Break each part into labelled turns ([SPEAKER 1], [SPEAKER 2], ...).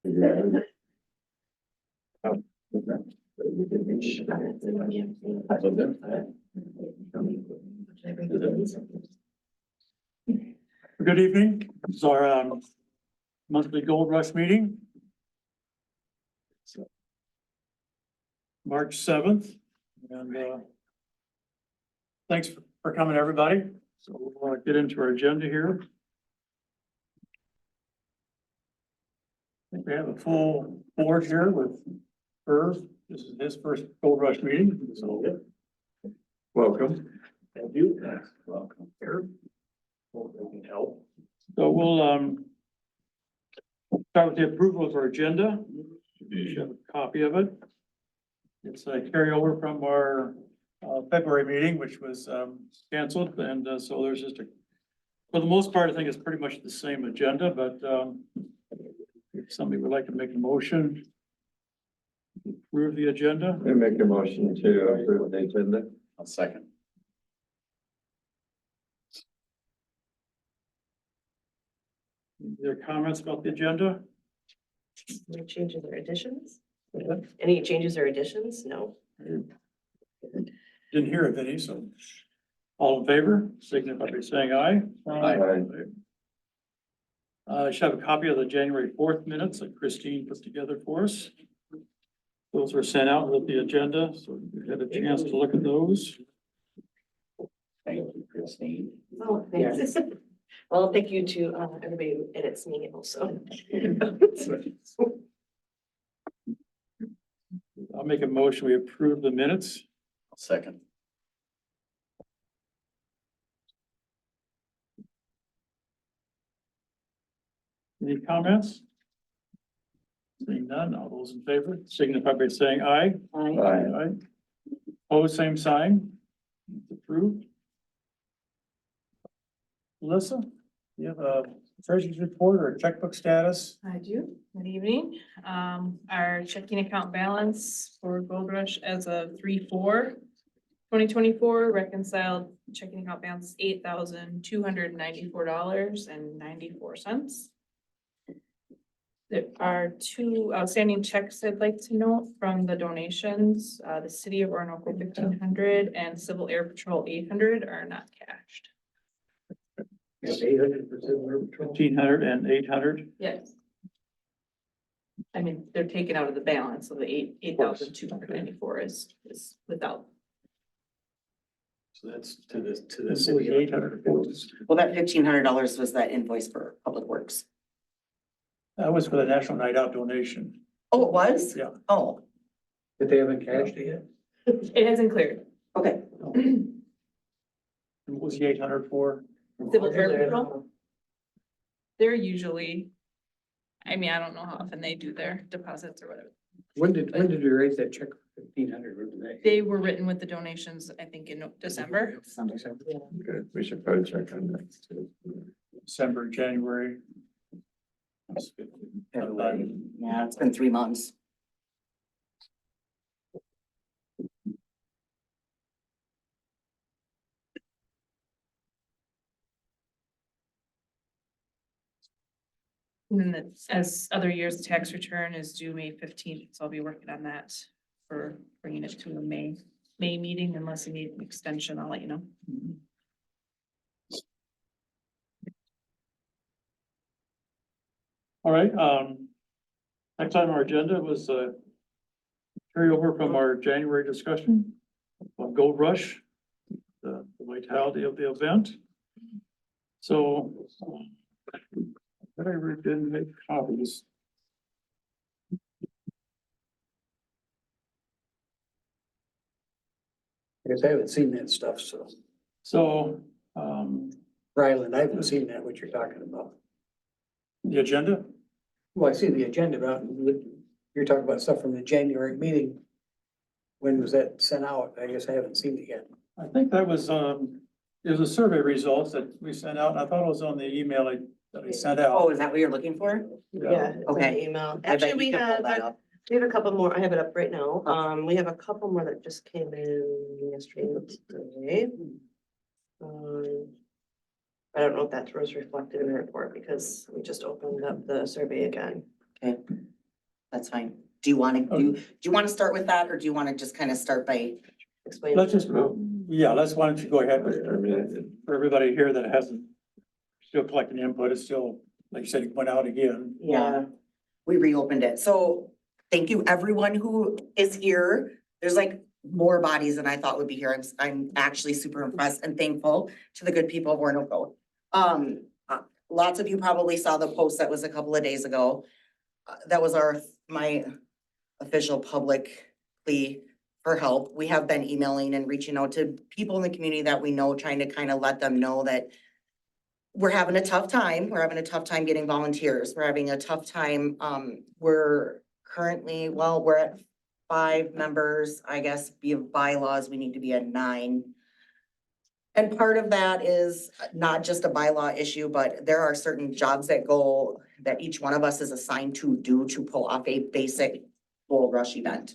[SPEAKER 1] Good evening. This is our monthly Gold Rush meeting. March 7th. And thanks for coming, everybody. So we'll get into our agenda here. I think we have a full board here with Irv. This is his first Gold Rush meeting. So welcome. Thank you. Welcome, Irv. Hope we can help. So we'll start with the approval of our agenda. You have a copy of it. It's a carryover from our February meeting, which was canceled, and so there's just a, for the most part, I think it's pretty much the same agenda, but if somebody would like to make a motion to approve the agenda.
[SPEAKER 2] I make a motion to approve the agenda.
[SPEAKER 3] I'll second.
[SPEAKER 1] There are comments about the agenda?
[SPEAKER 4] Any changes or additions?
[SPEAKER 1] Yeah.
[SPEAKER 4] Any changes or additions? No.
[SPEAKER 1] Didn't hear of any, so all in favor, signify by saying aye.
[SPEAKER 2] Aye.
[SPEAKER 1] I should have a copy of the January 4th minutes that Christine put together for us. Those were sent out with the agenda, so we had a chance to look at those.
[SPEAKER 3] Thank you, Christine.
[SPEAKER 4] Oh, thanks. Well, thank you to everybody who edits me also.
[SPEAKER 1] I'll make a motion, we approve the minutes.
[SPEAKER 3] I'll second.
[SPEAKER 1] Any comments? Seeing none, all those in favor, signify by saying aye.
[SPEAKER 2] Aye.
[SPEAKER 1] Opposed, same sign. It's approved. Melissa, you have a treasurer's report or a checkbook status?
[SPEAKER 5] I do. Good evening. Our checking account balance for Gold Rush as of 3/4/2024 reconciled checking account balance is $8,294.94. There are two outstanding checks I'd like to note from the donations. The City of Orinoco 1,500 and Civil Air Patrol 800 are not cashed.
[SPEAKER 1] 1,500 and 800.
[SPEAKER 5] Yes. I mean, they're taken out of the balance, so the 8,294 is without.
[SPEAKER 1] So that's to the city. 800.
[SPEAKER 6] Well, that $1,500 was that invoice for Public Works.
[SPEAKER 1] That was for the National Night Out donation.
[SPEAKER 6] Oh, it was?
[SPEAKER 1] Yeah.
[SPEAKER 6] Oh,
[SPEAKER 7] But they haven't cashed it yet?
[SPEAKER 5] It hasn't cleared.
[SPEAKER 6] okay.
[SPEAKER 1] And what was the 800 for?
[SPEAKER 5] Civil Air Patrol, they're usually, I mean, I don't know how often they do their deposits or whatever.
[SPEAKER 7] When did we raise that check for 1,500?
[SPEAKER 5] They were written with the donations, I think, in December.
[SPEAKER 2] Good, we should probably check on that too.
[SPEAKER 1] December, January.
[SPEAKER 6] February. Yeah, it's been 3 months.
[SPEAKER 5] And then as other years, the tax return is due May 15th, so I'll be working on that for bringing it to a May meeting. Unless you need an extension, I'll let you know.
[SPEAKER 1] All right, next on our agenda was carryover from our January discussion of Gold Rush, the vitality of the event. So I didn't make copies.
[SPEAKER 7] I guess I haven't seen that stuff, so.
[SPEAKER 1] So
[SPEAKER 7] Ryland, I haven't seen that, what you're talking about.
[SPEAKER 1] the agenda,
[SPEAKER 7] Well, I see the agenda, but you're talking about stuff from the January meeting. When was that sent out? I guess I haven't seen it yet.
[SPEAKER 1] I think that was it was a survey results that we sent out, and I thought it was on the email that I sent
[SPEAKER 6] Oh,
[SPEAKER 1] out.
[SPEAKER 6] is that what you're looking for?
[SPEAKER 4] Yeah, it's on
[SPEAKER 6] Okay.
[SPEAKER 4] the email.
[SPEAKER 6] I bet
[SPEAKER 4] Actually,
[SPEAKER 6] you
[SPEAKER 4] we
[SPEAKER 6] can pull
[SPEAKER 4] have,
[SPEAKER 6] that up.
[SPEAKER 4] we have a couple more. I have it up right now. We have a couple more that just came in yesterday. and today. I don't know if that was reflected in the report because we just opened up the survey again.
[SPEAKER 6] Okay. That's fine. Do you want to, do you want to start with that, or do you want to just kind of start by?
[SPEAKER 4] Explain.
[SPEAKER 1] Let's just, yeah, why don't you go ahead with,
[SPEAKER 2] I mean,
[SPEAKER 1] for everybody here that hasn't, still collecting input, it's still, like you said, it went out again.
[SPEAKER 6] Yeah, we reopened it. So thank you, everyone who is here. There's like more bodies than I thought would be here. I'm actually super impressed and thankful to the good people of Orinoco. Lots of you probably saw the post that was a couple of days ago. That was my official public plea for help. We have been emailing and reaching out to people in the community that we know, trying to kind of let them know that we're having a tough time. We're having a tough time getting volunteers. We're having a tough time. We're currently, well, we're at 5 members. I guess via bylaws, we need to be at 9. And part of that is not just a bylaw issue, but there are certain jobs that each one of us is assigned to do to pull off a basic Gold Rush event.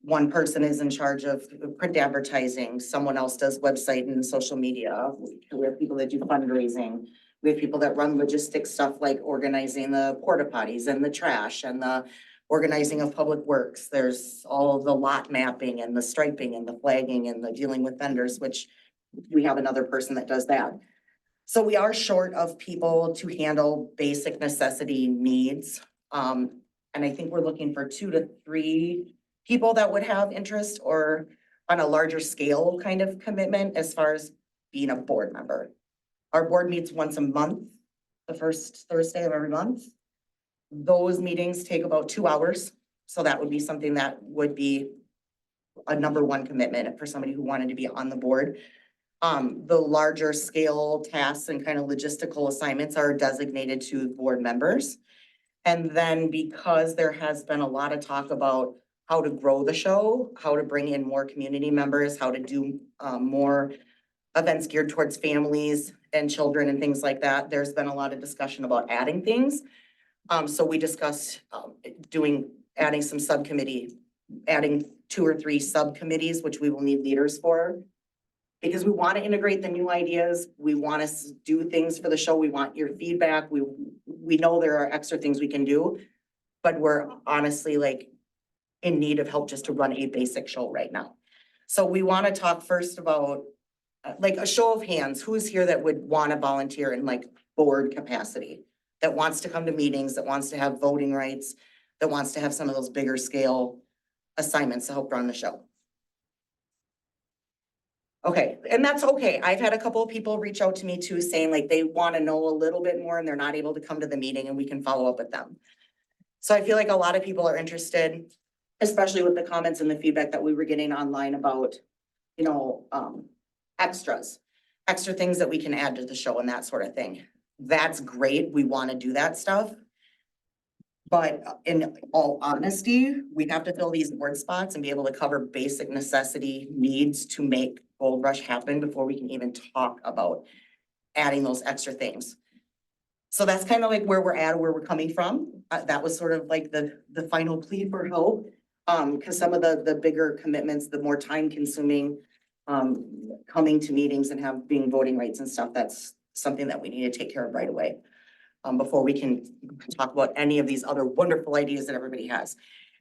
[SPEAKER 6] One person is in charge of print advertising, someone else does website and social media. We have people that do fundraising. We have people that run logistics stuff like organizing the porta potties and the trash and the organizing of public works. There's all the lot mapping and the striping and the flagging and the dealing with vendors, which we have another person that does that. So we are short of people to handle basic necessity needs. And I think we're looking for 2 to 3 people that would have interest or on a larger scale kind of commitment as far as being a board member. Our board meets once a month, the first Thursday of every month. Those meetings take about 2 hours. So that would be something that would be a number 1 commitment for somebody who wanted to be on the board. The larger scale tasks and kind of logistical assignments are designated to board members. And then because there has been a lot of talk about how to grow the show, how to bring in more community members, how to do more events geared towards families and children and things like that. There's been a lot of discussion about adding things. So we discussed adding some subcommittee, adding 2 or 3 subcommittees, which we will need leaders for. Because we want to integrate the new ideas. We want to do things for the show. We want your feedback. We know there are extra things we can do, but we're honestly like in need of help just to run a basic show right now. So we want to talk first about like a show of hands, who's here that would want to volunteer in like board capacity, that wants to come to meetings, that wants to have voting rights, that wants to have some of those bigger scale assignments to help run the show. Okay, and that's okay. I've had a couple of people reach out to me too, saying like they want to know a little bit more and they're not able to come to the meeting and we can follow up with them. So I feel like a lot of people are interested, especially with the comments and the feedback that we were getting online about, you know, extra things that we can add to the show and that sort of thing. That's great. We want to do that stuff. But in all honesty, we have to fill these board spots and be able to cover basic necessity needs to make Gold Rush happen before we can even talk about adding those extra things. So that's kind of like where we're at, where we're coming from. That was sort of like the final plea for help. Because some of the bigger commitments, the more time consuming, coming to meetings and being voting rights and stuff, that's something that we need to take care of right away. Before we can talk about any of these other wonderful ideas that everybody has.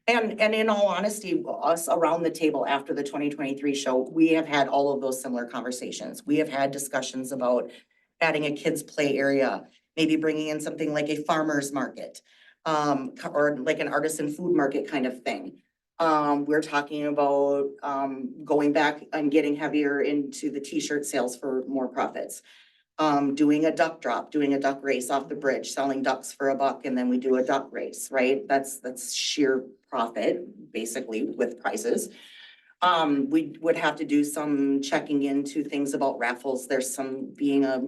[SPEAKER 6] And in all honesty, us around the table after the 2023 show, we have had all of those similar conversations. We have had discussions about adding a kids play area, maybe bringing in something like a farmer's market, or like an artisan food market kind of thing. We're talking about going back and getting heavier into the t-shirt sales for more profits. Doing a duck drop, doing a duck race off the bridge, selling ducks for $1 and then we do a duck race, right? That's sheer profit, basically, with prices. We would have to do some checking into things about raffles. There's some being a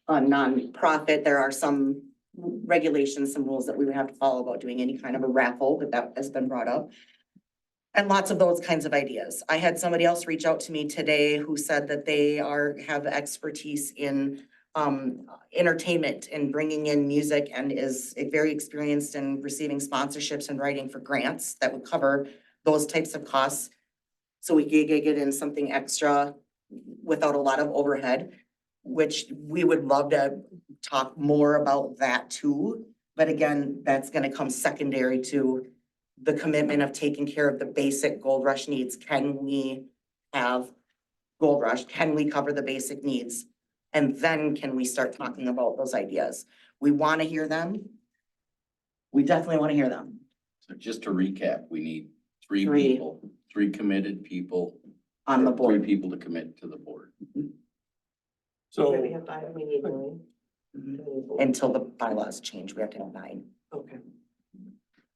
[SPEAKER 6] nonprofit, there are some regulations, some rules that we would have to follow about doing any kind of a raffle, but that has been brought up. And lots of those kinds of ideas. I had somebody else reach out to me today who said that they have expertise in entertainment and bringing in music and is very experienced in receiving sponsorships and writing for grants that would cover those types of costs. So we could get in something extra without a lot of overhead, which we would love to talk more about that too. But again, that's gonna come secondary to the commitment of taking care of the basic Gold Rush needs. Can we have Gold Rush? Can we cover the basic needs? And then can we start talking about those ideas? We want to hear them. We definitely want to hear them.
[SPEAKER 3] So just to recap, we need three
[SPEAKER 6] Three.
[SPEAKER 3] people, three committed people.
[SPEAKER 6] On the
[SPEAKER 3] Three
[SPEAKER 6] board.
[SPEAKER 3] people to commit to the board.
[SPEAKER 1] So.
[SPEAKER 4] We have 5, we need 9.
[SPEAKER 6] Mhm. Until the bylaws change, we have to have 9.
[SPEAKER 4] Okay.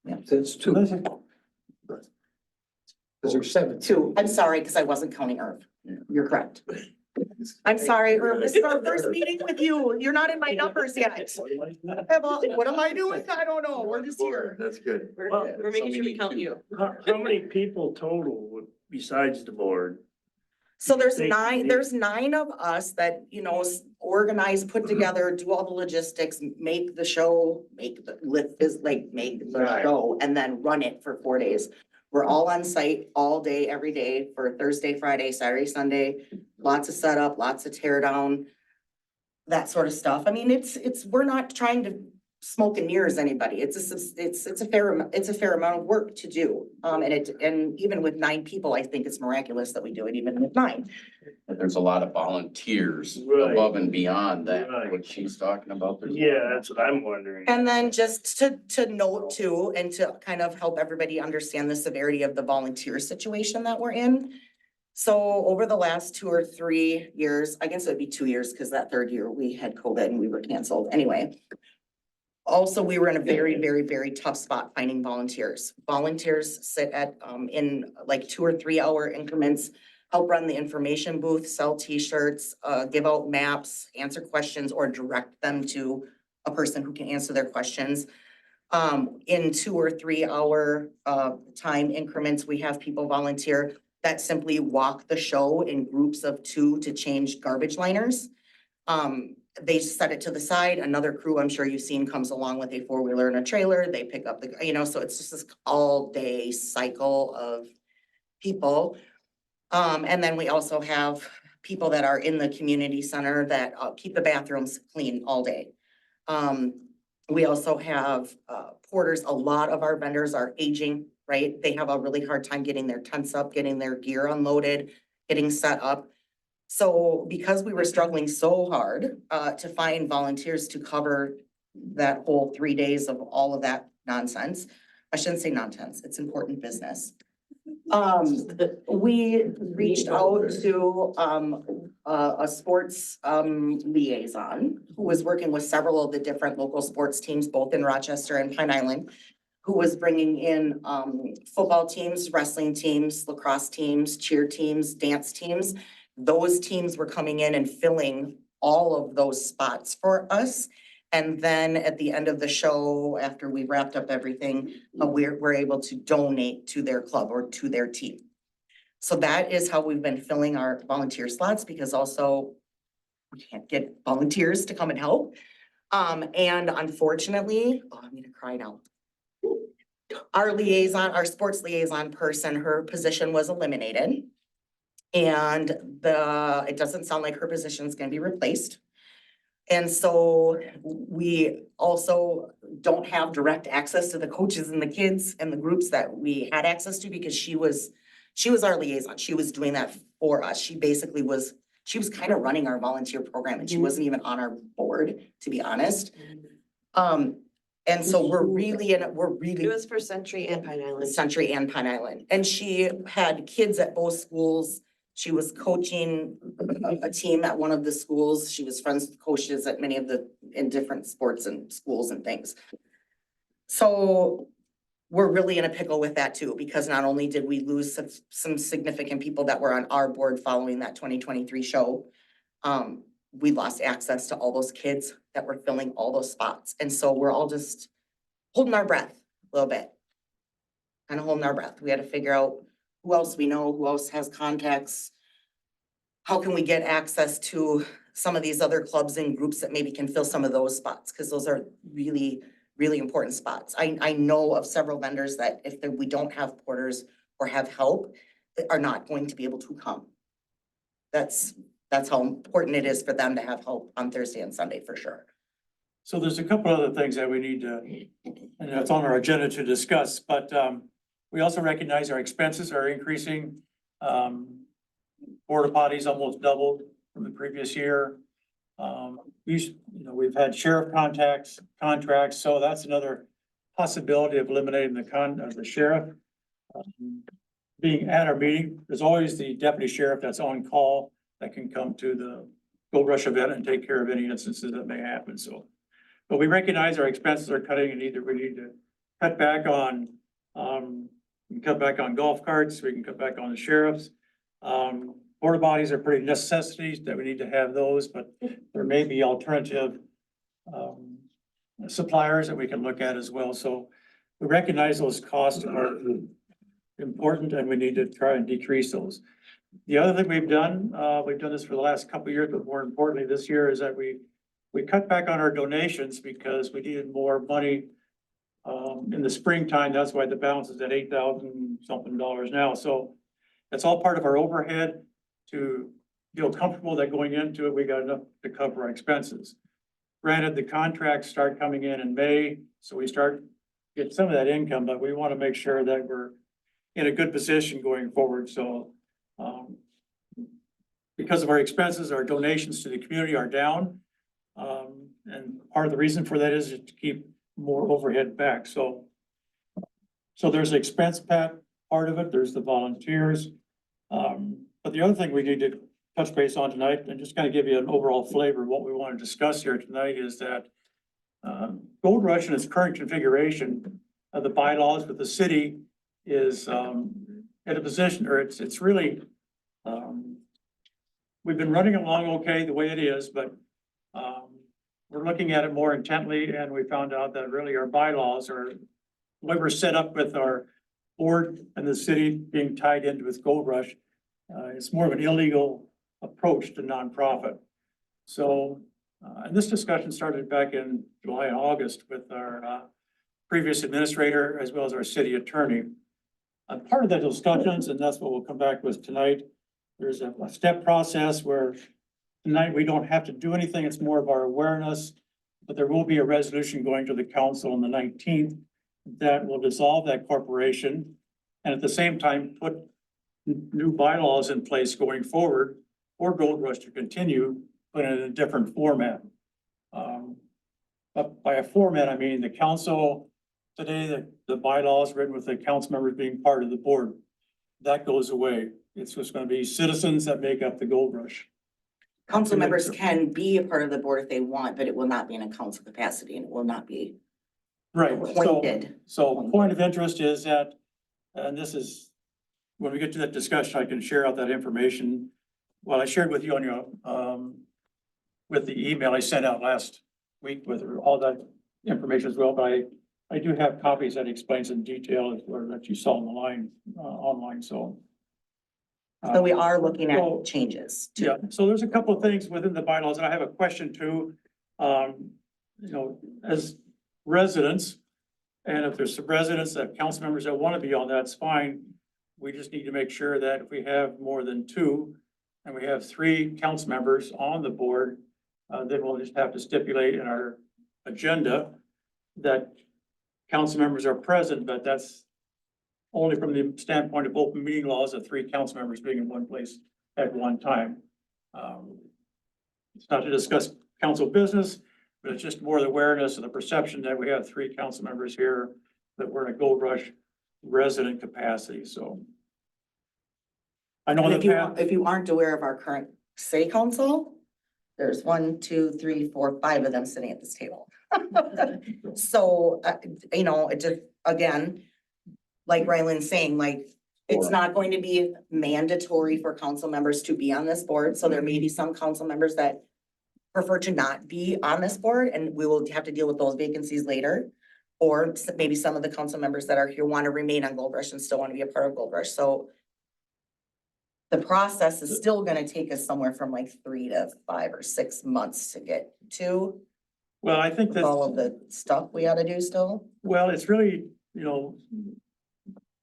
[SPEAKER 7] That's 2, because there's 7.
[SPEAKER 6] 2, I'm sorry, because I wasn't counting Irv.
[SPEAKER 3] Yeah.
[SPEAKER 6] You're correct. I'm sorry, Irv, this is our first meeting with you. You're not in my numbers yet. Well, what am I doing? I don't know. We're just here.
[SPEAKER 2] That's good.
[SPEAKER 4] We're making sure we count you.
[SPEAKER 8] How many people total besides the board?
[SPEAKER 6] So there's
[SPEAKER 8] Thank
[SPEAKER 6] 9,
[SPEAKER 8] you.
[SPEAKER 6] there's 9 of us that, you know, organize, put together, do all the logistics, make the show, make the
[SPEAKER 8] Right.
[SPEAKER 6] show, and then run it for 4 days. We're all on site all day, every day for Thursday, Friday, Saturday, Sunday. Lots of setup, lots of tear down, that sort of stuff. I mean, we're not trying to smoke and mirrors anybody. It's a fair amount of work to do. And even with 9 people, I think it's miraculous that we do it even with 9.
[SPEAKER 3] But there's a lot of volunteers
[SPEAKER 8] Right.
[SPEAKER 3] above and beyond that,
[SPEAKER 8] Right.
[SPEAKER 3] what she's talking about. There's-
[SPEAKER 8] Yeah, that's what I'm wondering.
[SPEAKER 6] And then just to note too, and to kind of help everybody understand the severity of the volunteer situation that we're in. So over the last 2 or 3 years, I guess it'd be 2 years, because that 3rd year we had COVID and we were canceled anyway. Also, we were in a very, very, very tough spot finding volunteers. Volunteers sit at, in like 2 or 3 hour increments, help run the information booth, sell T-shirts, give out maps, answer questions, or direct them to a person who can answer their questions. In 2 or 3 hour, time increments, we have people volunteer that simply walk the show in groups of 2 to change garbage liners. They set it to the side. Another crew, I'm sure you've seen, comes along with a 4-wheeler and a trailer. They pick up the, you know, so it's just this all day cycle of people. And then we also have people that are in the community center that keep the bathrooms clean all day. We also have porters. A lot of our vendors are aging, right? They have a really hard time getting their tents up, getting their gear unloaded, getting set up. So because we were struggling so hard to find volunteers to cover that whole 3 days of all of that nonsense, I shouldn't say nonsense, it's important business. We reached out to a sports liaison who was working with several of the different local sports teams, both in Rochester and Pine Island, who was bringing in football teams, wrestling teams, lacrosse teams, cheer teams, dance teams. Those teams were coming in and filling all of those spots for us. And then at the end of the show, after we wrapped up everything, we're able to donate to their club or to their team. So that is how we've been filling our volunteer slots, because also we can't get volunteers to come and help. And unfortunately, I'm gonna cry now. Our sports liaison person, her position was eliminated. And it doesn't sound like her position is gonna be replaced. And so we also don't have direct access to the coaches and the kids and the groups that we had access to, because she was our liaison. She was doing that for us. She was kind of running our volunteer program, and she wasn't even on our board, to be honest. And so we're really.
[SPEAKER 4] It was for Century and Pine Island.
[SPEAKER 6] Century and Pine Island. And she had kids at both schools. She was coaching a team at one of the schools. She was friends with coaches at many of in different sports and schools and things. So we're really in a pickle with that too, because not only did we lose some significant people that were on our board following that 2023 show, we lost access to all those kids that were filling all those spots. And so we're all just holding our breath a little bit. Kind of holding our breath. We had to figure out who else we know, who else has contacts. How can we get access to some of these other clubs and groups that maybe can fill some of those spots? Because those are really, really important spots. I know of several vendors that if we don't have porters or have help, are not going to be able to come. That's how important it is for them to have help on Thursday and Sunday for sure.
[SPEAKER 1] So there's a couple other things that we need to, and that's on our agenda to discuss, but, we also recognize our expenses are increasing. Porta potties almost doubled from the previous year. We've had sheriff contracts, so that's another possibility of eliminating the sheriff. Being at our meeting, there's always the deputy sheriff that's on call that can come to the Gold Rush event and take care of any instances that may happen, so. But we recognize our expenses are cutting and either we need to cut back on, we can cut back on golf carts, we can cut back on the sheriffs. Porta bodies are pretty necessities that we need to have those, but there may be alternative suppliers that we can look at as well. So we recognize those costs are important and we need to try and decrease those. The other thing we've done this for the last couple of years, but more importantly this year is that we cut back on our donations because we needed more money in the springtime. That's why the balance is at $8,000 something now. So that's all part of our overhead to feel comfortable that going into it, we got enough to cover our expenses. Granted, the contracts start coming in May, so we start get some of that income, but we want to make sure that we're in a good position going forward. So because of our expenses, our donations to the community are down. And part of the reason for that is to keep more overhead back. So there's the expense part of it, there's the volunteers. But the other thing we need to touch base on tonight and just kind of give you an overall flavor of what we want to discuss here tonight is that Gold Rush in its current configuration of the bylaws with the city is at a position, or it's really we've been running along okay the way it is, but we're looking at it more intently and we found out that really our bylaws are, the way we're set up with our board and the city being tied into with Gold Rush, it's more of an illegal approach to nonprofit. So, and this discussion started back in July and August with our previous administrator as well as our city attorney. Part of the discussions, and that's what we'll come back with tonight, there's a step process where tonight we don't have to do anything. It's more of our awareness, but there will be a resolution going to the council on the 19th that will dissolve that corporation and at the same time put new bylaws in place going forward for Gold Rush to continue, but in a different format. But by a format, I mean the council today, the bylaws written with the council members being part of the board, that goes away. It's just going to be citizens that make up the Gold Rush.
[SPEAKER 6] Council members can be a part of the board if they want, but it will not be in a council capacity and it will not be
[SPEAKER 1] Right,
[SPEAKER 6] appointed.
[SPEAKER 1] so point of interest is that, and this is, when we get to that discussion, I can share out that information. Well, I shared with you on your, with the email I sent out last week with all that information as well, but I do have copies that explains in detail that you saw on the line, online, so.
[SPEAKER 6] So we are looking
[SPEAKER 1] so-
[SPEAKER 6] at changes too.
[SPEAKER 1] Yeah, so there's a couple of things within the bylaws, and I have a question too. As residents, and if there's some residents that council members that want to be on, that's fine. We just need to make sure that if we have more than two, and we have three council members on the board, then we'll just have to stipulate in our agenda that council members are present, but that's only from the standpoint of open meeting laws of three council members being in one place at one time. It's not to discuss council business, but it's just more the awareness and the perception that we have three council members here that we're in a Gold Rush resident capacity, so. I know
[SPEAKER 6] And
[SPEAKER 1] that
[SPEAKER 6] if you aren't aware of our current city council, there's 1, 2, 3, 4, 5 of them sitting at this table. So, it just, again, like Ryland's saying, like, it's not going to be mandatory for council members to be on this board. So there may be some council members that prefer to not be on this board and we will have to deal with those vacancies later. Or maybe some of the council members that are here want to remain on Gold Rush and still want to be a part of Gold Rush. So the process is still gonna take us somewhere from like 3 to 5 or 6 months to get to
[SPEAKER 1] well, I think
[SPEAKER 6] with all
[SPEAKER 1] that,
[SPEAKER 6] of the stuff we gotta do still.
[SPEAKER 1] well, it's really,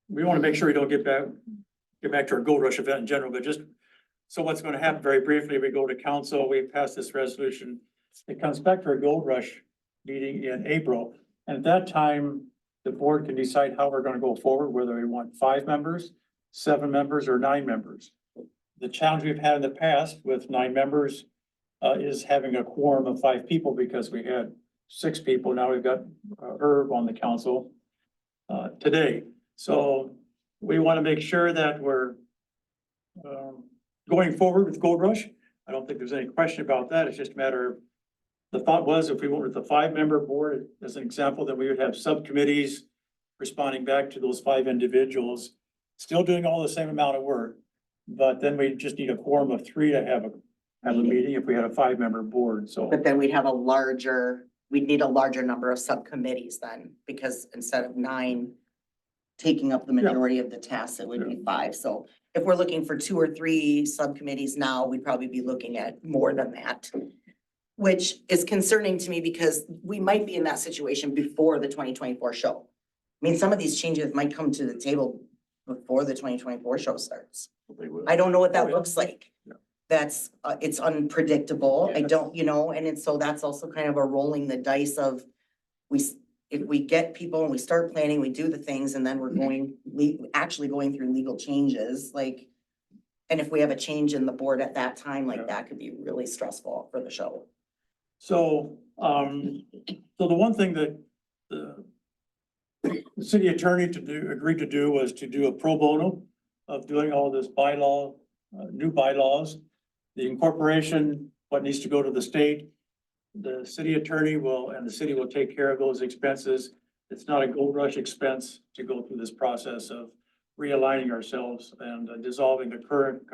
[SPEAKER 1] we want to make sure we don't get back to our Gold Rush event in general, but just, so what's going to happen very briefly, we go to council, we pass this resolution. It comes back to our Gold Rush meeting in April. And at that time, the board can decide how we're gonna go forward, whether we want 5 members, 7 members, or 9 members. The challenge we've had in the past with 9 members is having a quorum of 5 people because we had 6 people. Now we've got Herb on the council today. So we want to make sure that we're going forward with Gold Rush. I don't think there's any question about that. It's just a matter of, the thought was if we went with the 5-member board, as an example, that we would have subcommittees responding back to those 5 individuals, still doing all the same amount of work. But then we just need a quorum of 3 to have a meeting if we had a 5-member board, so.
[SPEAKER 6] But then we'd need a larger number of subcommittees then, because instead of 9 taking up the majority of the tasks, it would be 5. So if we're looking for 2 or 3 subcommittees now, we'd probably be looking at more than that. Which is concerning to me because we might be in that situation before the 2024 show. I mean, some of these changes might come to the table before the 2024 show starts.
[SPEAKER 3] They would.
[SPEAKER 6] I don't know what that
[SPEAKER 1] Oh, yeah.
[SPEAKER 6] looks like.
[SPEAKER 1] Yeah.
[SPEAKER 6] That's, it's unpredictable. I
[SPEAKER 1] Yes.
[SPEAKER 6] don't, and it's, so that's also kind of a rolling the dice of if we get people and we start planning, we do the things and then we're actually going through legal changes, like, and if we have a change in the board at that time, like
[SPEAKER 1] Yeah.
[SPEAKER 6] that could be really stressful for the show.
[SPEAKER 1] So, so the one thing that the city attorney agreed to do was to do a pro bono of doing all this new bylaws. The incorporation, what needs to go to the state, the city attorney and the city will take care of those expenses. It's not a Gold Rush expense to go through this process of realigning ourselves and dissolving the current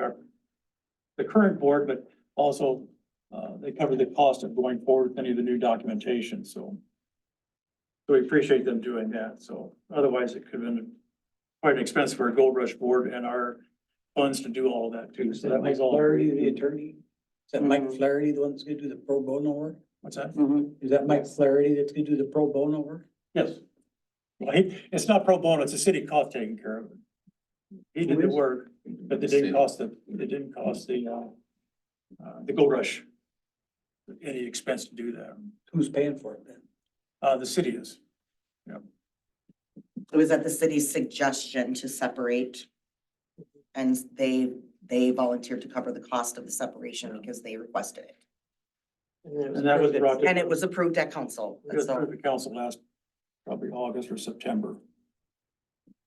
[SPEAKER 1] board, but also they cover the cost of going forward with any of the new documentation, so. So we appreciate them doing that, so otherwise it could have been quite an expense for a Gold Rush board and our funds to do all of that too,
[SPEAKER 7] Is
[SPEAKER 1] so
[SPEAKER 7] that
[SPEAKER 1] that
[SPEAKER 7] Mike
[SPEAKER 1] was all.
[SPEAKER 7] Flaherty, the attorney? Is that Mike Flaherty, the one that's gonna do the pro bono work?
[SPEAKER 1] What's that?
[SPEAKER 7] Is that Mike Flaherty that's gonna do the pro bono work?
[SPEAKER 1] Yes. Well, it's not pro bono, it's a city cost taking care of it. He did the work, but it didn't cost the Gold Rush any expense to do that.
[SPEAKER 7] Who's paying for it then?
[SPEAKER 1] The city is.
[SPEAKER 6] It was at the city's suggestion to separate. And they volunteered to cover the cost of the separation because they requested it.
[SPEAKER 1] And that was brought to.
[SPEAKER 6] And it was approved at council.
[SPEAKER 1] It
[SPEAKER 6] And
[SPEAKER 1] was
[SPEAKER 6] so,
[SPEAKER 1] approved at council last, probably August or September.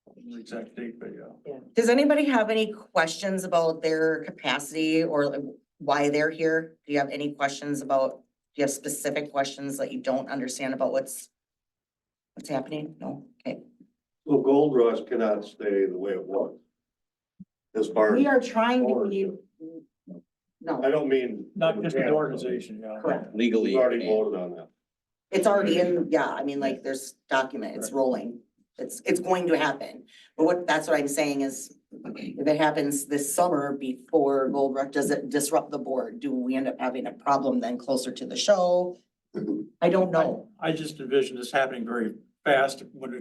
[SPEAKER 1] I don't know the exact date, but yeah.
[SPEAKER 6] does anybody have any questions about their capacity or like, why they're here? Do you have any questions do you have specific questions that you don't understand about what's happening? No? Okay.
[SPEAKER 9] So Gold Rush cannot stay the way it was. As far
[SPEAKER 6] We
[SPEAKER 9] as,
[SPEAKER 6] are trying to be.
[SPEAKER 9] I
[SPEAKER 6] No,
[SPEAKER 9] don't mean.
[SPEAKER 1] Not just the organization, yeah.
[SPEAKER 6] correct.
[SPEAKER 3] Legally.
[SPEAKER 9] We've already voted on that.
[SPEAKER 6] It's already in, yeah, I mean, like, there's document, it's rolling. It's going to happen. But that's what I'm saying is, if it happens this summer before Gold Rush, does it disrupt the board? Do we end up having a problem then closer to the show? I don't know.
[SPEAKER 1] I just envision this happening very fast when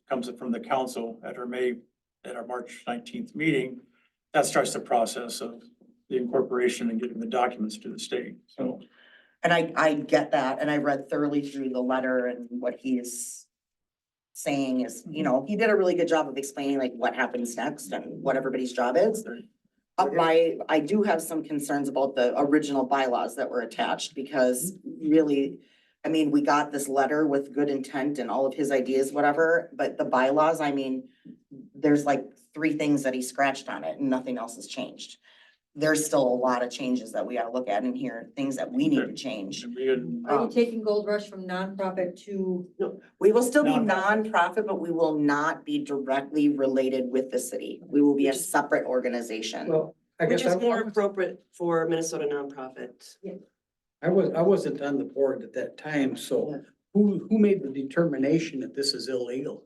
[SPEAKER 1] comes from the council at our March 19th meeting. That starts the process of the incorporation and getting the documents to the state, so.
[SPEAKER 6] And I get that, and I read thoroughly through the letter and what he's saying is, he did a really good job of explaining like what happens next and what everybody's job is. I do have some concerns about the original bylaws that were attached because really, I mean, we got this letter with good intent and all of his ideas, whatever, but the bylaws, I mean, there's like 3 things that he scratched on it and nothing else has changed. There's still a lot of changes that we gotta look at in here, things that we need to change.
[SPEAKER 1] And we had-
[SPEAKER 10] Are you taking Gold Rush from nonprofit to?
[SPEAKER 6] We will still be
[SPEAKER 1] Nonprofit.
[SPEAKER 6] nonprofit, but we will not be directly related with the city. We will be a separate organization.
[SPEAKER 7] Well, I
[SPEAKER 4] Which
[SPEAKER 7] guess
[SPEAKER 4] is more appropriate for Minnesota nonprofit.
[SPEAKER 7] I wasn't on the board at that time, so who made the determination that this is illegal?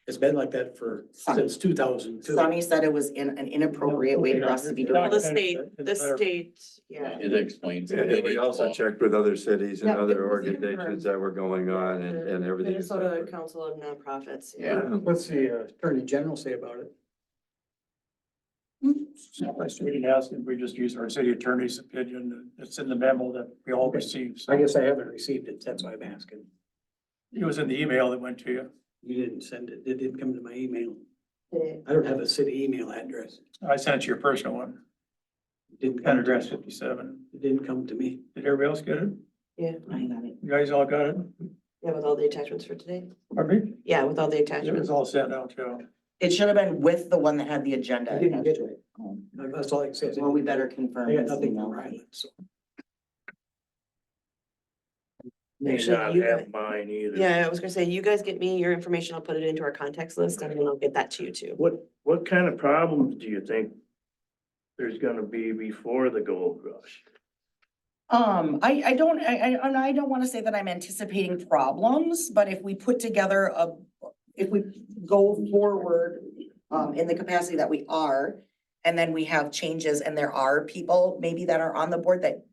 [SPEAKER 7] It's been like that since 2002.
[SPEAKER 6] Sonny said it was an inappropriate way for us to be doing
[SPEAKER 4] Well,
[SPEAKER 6] it.
[SPEAKER 4] the state, yeah.
[SPEAKER 3] It explains.
[SPEAKER 2] And we also checked with other cities and
[SPEAKER 4] Yeah,
[SPEAKER 2] other
[SPEAKER 4] it was
[SPEAKER 2] organizations that were going on and everything. is
[SPEAKER 4] Minnesota
[SPEAKER 2] separate.
[SPEAKER 4] Council of Nonprofits.
[SPEAKER 3] Yeah.
[SPEAKER 7] What's the Attorney General say about it?
[SPEAKER 1] We can ask if we just use our city attorney's opinion. It's in the memo that we all received. so.
[SPEAKER 7] I guess I haven't received it, that's why I'm asking.
[SPEAKER 1] It was in the email that went to you.
[SPEAKER 7] You didn't send it. It didn't come to my email.
[SPEAKER 4] Today.
[SPEAKER 7] I don't have a city email address.
[SPEAKER 1] I sent you your personal one,
[SPEAKER 7] It didn't
[SPEAKER 1] kind
[SPEAKER 7] come
[SPEAKER 1] of
[SPEAKER 7] to
[SPEAKER 1] address
[SPEAKER 7] me.
[SPEAKER 1] 57.
[SPEAKER 7] It didn't come to me.
[SPEAKER 1] Did everybody else get it?
[SPEAKER 4] Yeah, I got it.
[SPEAKER 1] You guys all got it?
[SPEAKER 4] Yeah, with all the attachments for today.
[SPEAKER 1] Pardon me?
[SPEAKER 4] Yeah, with all the
[SPEAKER 1] It was
[SPEAKER 4] attachments.
[SPEAKER 1] all sent out, Joe.
[SPEAKER 6] It should have been with the one that had the agenda.
[SPEAKER 7] I didn't get
[SPEAKER 6] attached to
[SPEAKER 7] it. That's all I can say.
[SPEAKER 6] Well, we better confirm.
[SPEAKER 7] I got
[SPEAKER 6] this
[SPEAKER 7] nothing
[SPEAKER 6] email.
[SPEAKER 7] from Ryland, so.
[SPEAKER 8] May
[SPEAKER 4] Actually,
[SPEAKER 8] not
[SPEAKER 4] you
[SPEAKER 8] have
[SPEAKER 4] got-
[SPEAKER 8] mine either.
[SPEAKER 4] Yeah, I was gonna say, you guys get me your information, I'll put it into our contacts list and then I'll get that to you too.
[SPEAKER 8] What kind of problems do you think there's gonna be before the gold rush?
[SPEAKER 6] I don't wanna say that I'm anticipating problems, but if we put together if we go forward, in the capacity that we are, and then we have changes and there are people maybe that are on the board that,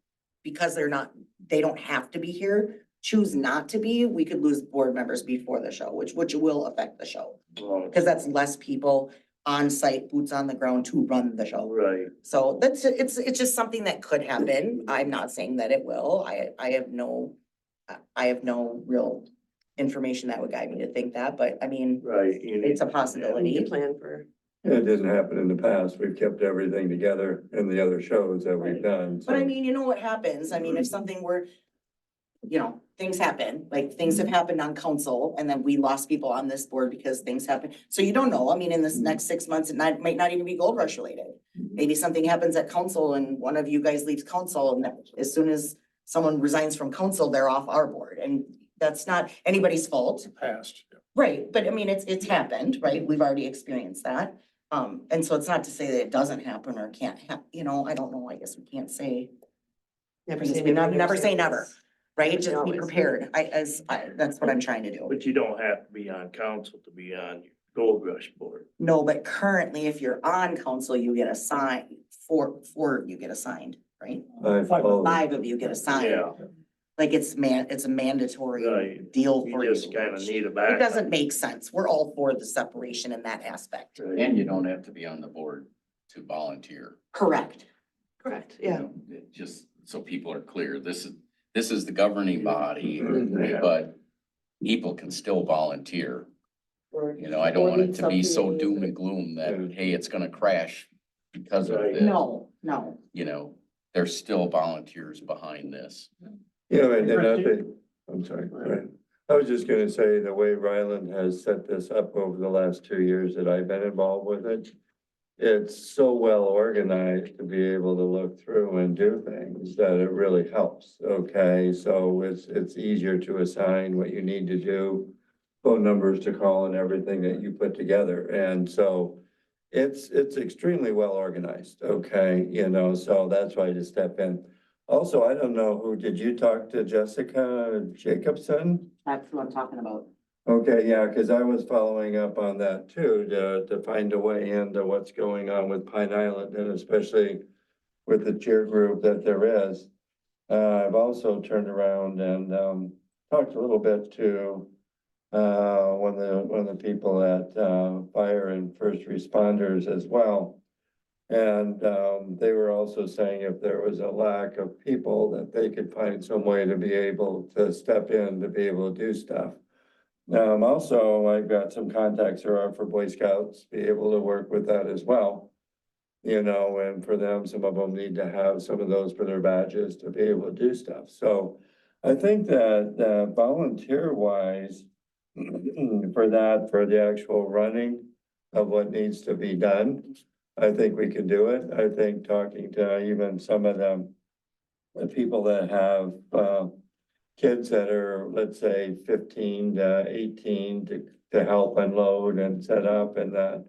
[SPEAKER 6] because they don't have to be here, choose not to be, we could lose board members before the show, which will affect the show.
[SPEAKER 8] Well,
[SPEAKER 6] Cause that's less people on site, boots on the ground to run the show.
[SPEAKER 8] right,
[SPEAKER 6] So it's just something that could happen. I'm not saying that it will. I have no real information that would guide me to think that, but I mean,
[SPEAKER 8] right. You
[SPEAKER 6] it's a
[SPEAKER 8] need-
[SPEAKER 4] We
[SPEAKER 6] possibility.
[SPEAKER 4] need to plan for,
[SPEAKER 2] It didn't happen in the past. We've kept everything together in the other shows that we've done.
[SPEAKER 6] But I
[SPEAKER 2] so-
[SPEAKER 6] mean, you know what happens? I mean, if something were, things happen, like things have happened on council and then we lost people on this board because things happen. So you don't know. I mean, in this next 6 months, might not even be Gold Rush related. Maybe something happens at council and one of you guys leaves council and as soon as someone resigns from council, they're off our board. And that's not anybody's fault.
[SPEAKER 1] Passed.
[SPEAKER 6] Right, but I mean, it's happened, right? We've already experienced that. And so it's not to say that it doesn't happen or can't I don't know. I guess we can't say.
[SPEAKER 4] never
[SPEAKER 6] I guess
[SPEAKER 4] say
[SPEAKER 6] we
[SPEAKER 4] never.
[SPEAKER 6] never say never, right?
[SPEAKER 4] We
[SPEAKER 6] Just be
[SPEAKER 4] always-
[SPEAKER 6] prepared. That's what I'm trying to do.
[SPEAKER 8] But you don't have to be on council to be on your gold rush board.
[SPEAKER 6] No, but currently, if you're on council, you get assigned, four of you get assigned, right?
[SPEAKER 2] I follow.
[SPEAKER 6] 5 of you get assigned.
[SPEAKER 8] Yeah,
[SPEAKER 6] Like it's a mandatory
[SPEAKER 8] Right.
[SPEAKER 6] deal for
[SPEAKER 8] you
[SPEAKER 6] you.
[SPEAKER 8] just kinda
[SPEAKER 6] which
[SPEAKER 8] need a
[SPEAKER 6] It
[SPEAKER 8] backup.
[SPEAKER 6] doesn't make sense. We're all for the separation in that aspect.
[SPEAKER 8] Right.
[SPEAKER 3] And you don't have to be on the board to volunteer.
[SPEAKER 6] Correct.
[SPEAKER 4] Correct,
[SPEAKER 3] you
[SPEAKER 4] yeah.
[SPEAKER 3] know, just so people are clear, this is the governing body,
[SPEAKER 8] Yeah.
[SPEAKER 3] but people can still volunteer.
[SPEAKER 4] Or-
[SPEAKER 3] You know, I don't
[SPEAKER 4] or
[SPEAKER 3] want it
[SPEAKER 4] lead
[SPEAKER 3] to be so
[SPEAKER 4] subcommittees
[SPEAKER 3] doom
[SPEAKER 4] or-
[SPEAKER 3] and gloom that,
[SPEAKER 2] Yeah.
[SPEAKER 3] hey, it's gonna crash because of
[SPEAKER 8] Right.
[SPEAKER 3] this.
[SPEAKER 6] No,
[SPEAKER 3] You know, there's still volunteers behind this.
[SPEAKER 2] Yeah, and I
[SPEAKER 1] Christie?
[SPEAKER 2] think, I'm sorry, go ahead. I was just gonna say, the way Ryland has set this up over the last 2 years that I've been involved with it, it's so well organized to be able to look through and do things that it really helps, okay? So it's easier to assign what you need to do, phone numbers to call and everything that you put together. And so it's extremely well organized, okay? So that's why I just step in. Also, I don't know did you talk to Jessica Jacobson?
[SPEAKER 6] that's what I'm talking about.
[SPEAKER 2] Okay, yeah, because I was following up on that too, to find a way into what's going on with Pine Island and especially with the cheer group that there is. I've also turned around and, talked a little bit to, one of the people at, fire and first responders as well. And, they were also saying if there was a lack of people, that they could find some way to be able to step in, to be able to do stuff. Also, I've got some contacts around for Boy Scouts, be able to work with that as well. And for them, some of them need to have some of those for their badges to be able to do stuff. So I think that volunteer wise, for the actual running of what needs to be done, I think we could do it. I think talking to even some of the people that have, kids that are, let's say, 15 to 18 to help unload and set up and that.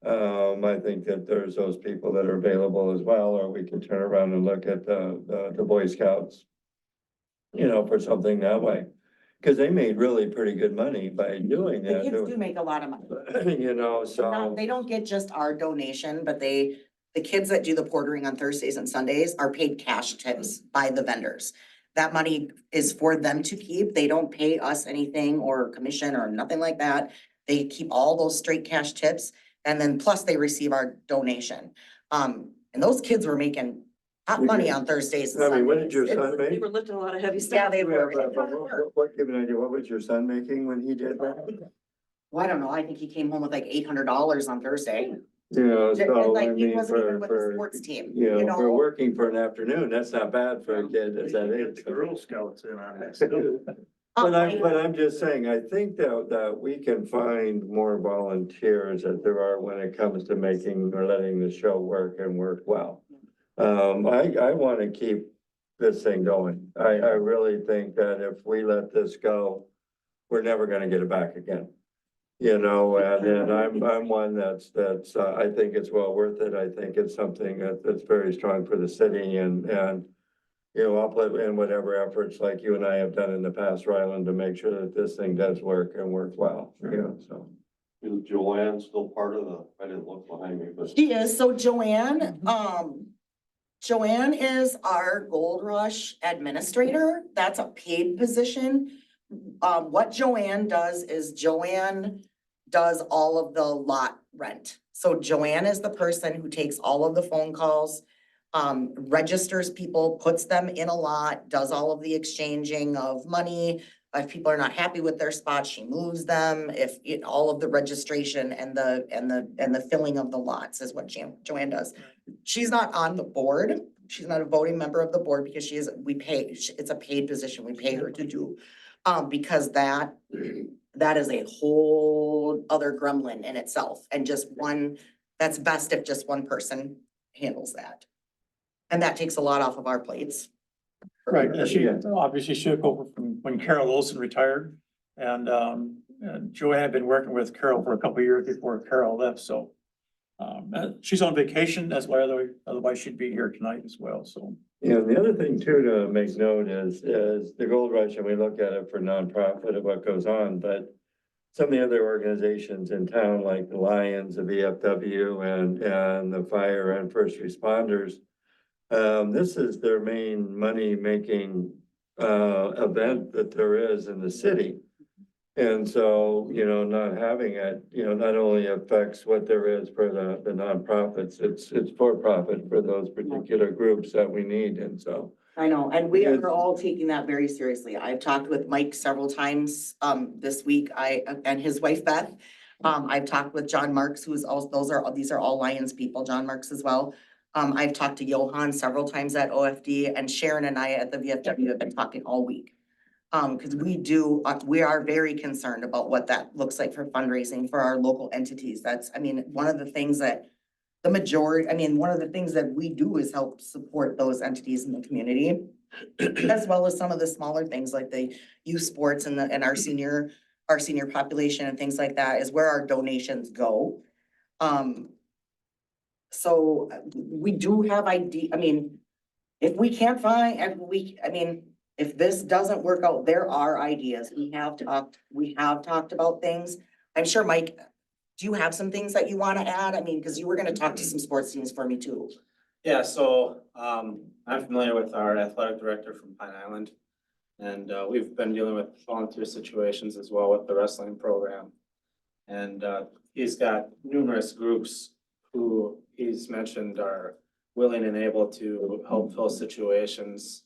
[SPEAKER 2] I think that there's those people that are available as well, or we can turn around and look at the Boy Scouts. For something that way, because they made really pretty good money by doing
[SPEAKER 6] The
[SPEAKER 2] that.
[SPEAKER 6] kids do make a lot of money.
[SPEAKER 2] So.
[SPEAKER 6] They don't get just our donation, but the kids that do the portering on Thursdays and Sundays are paid cash tips by the vendors. That money is for them to keep. They don't pay us anything or commission or nothing like that. They keep all those straight cash tips and then plus they receive our donation. And those kids were making hot money on Thursdays. and
[SPEAKER 2] I mean, what did
[SPEAKER 6] Sundays.
[SPEAKER 2] your son
[SPEAKER 4] They
[SPEAKER 2] make?
[SPEAKER 4] were lifting a lot of heavy
[SPEAKER 6] Yeah,
[SPEAKER 4] stuff.
[SPEAKER 6] they were.
[SPEAKER 2] Give me an idea, what was your son making when he did that?
[SPEAKER 6] Well, I don't know, I think he came home with like $800 on Thursday.
[SPEAKER 2] You know,
[SPEAKER 6] And
[SPEAKER 2] so I
[SPEAKER 6] like, he
[SPEAKER 2] mean,
[SPEAKER 6] wasn't even with the
[SPEAKER 2] for,
[SPEAKER 6] sports team,
[SPEAKER 2] you know, for working for an afternoon, that's not bad for a kid at that
[SPEAKER 8] Get
[SPEAKER 2] age.
[SPEAKER 8] the Girl Scouts in on this too.
[SPEAKER 2] But I'm just saying, I think that we can find more volunteers as there are when it comes to making or letting the show work and work well. I wanna keep this thing going. I really think that if we let this go, we're never gonna get it back again. You know, and I'm one that's, I think it's well worth it. I think it's something that's very strong for the city and, you know, I'll put in whatever efforts like you and I have done in the past, Ryland, to make sure that this thing does work and work well, you know, so.
[SPEAKER 9] Is Joanne still part of the, I didn't look behind me, but.
[SPEAKER 6] She is, so Joanne, Joanne is our Gold Rush administrator. That's a paid position. What Joanne does is Joanne does all of the lot rent. So Joanne is the person who takes all of the phone calls, registers people, puts them in a lot, does all of the exchanging of money. If people are not happy with their spot, she moves them. All of the registration and the filling of the lots is what Joanne does. She's not on the board. She's not a voting member of the board because it's a paid position. We pay her to do. Because that is a whole other gremlin in itself and that's best if just one person handles that. And that takes a lot off of our plates.
[SPEAKER 1] Right, and she obviously took over from when Carol Olson retired. And Joanne had been working with Carol for a couple of years before Carol left, so. She's on vacation, that's why otherwise she'd be here tonight as well, so.
[SPEAKER 2] Yeah, the other thing too to make note is the Gold Rush, and we look at it for nonprofit of what goes on, but some of the other organizations in town, like the Lions, the VFW and the fire and first responders, this is their main money-making event that there is in the city. And so, you know, not having it, you know, not only affects what there is for the nonprofits, it's for profit for those particular groups that we need, and so.
[SPEAKER 6] I know, and we are all taking that very seriously. I've talked with Mike several times, this week, and his wife Beth. I've talked with John Marks, these are all Lions people, John Marks as well. I've talked to Johan several times at OFD, and Sharon and I at the VFW have been talking all week. Because we are very concerned about what that looks like for fundraising for our local entities. One of the things that one of the things that we do is help support those entities in the community. As well as some of the smaller things like the youth sports and our senior population and things like that is where our donations go. So we do have if we can't find, if this doesn't work out, there are ideas. We have talked about things. I'm sure, Mike, do you have some things that you want to add? Because you were gonna talk to some sports teams for me too.
[SPEAKER 11] Yeah, so I'm familiar with our athletic director from Pine Island. And we've been dealing with volunteer situations as well with the wrestling program. And he's got numerous groups who he's mentioned are willing and able to help fill situations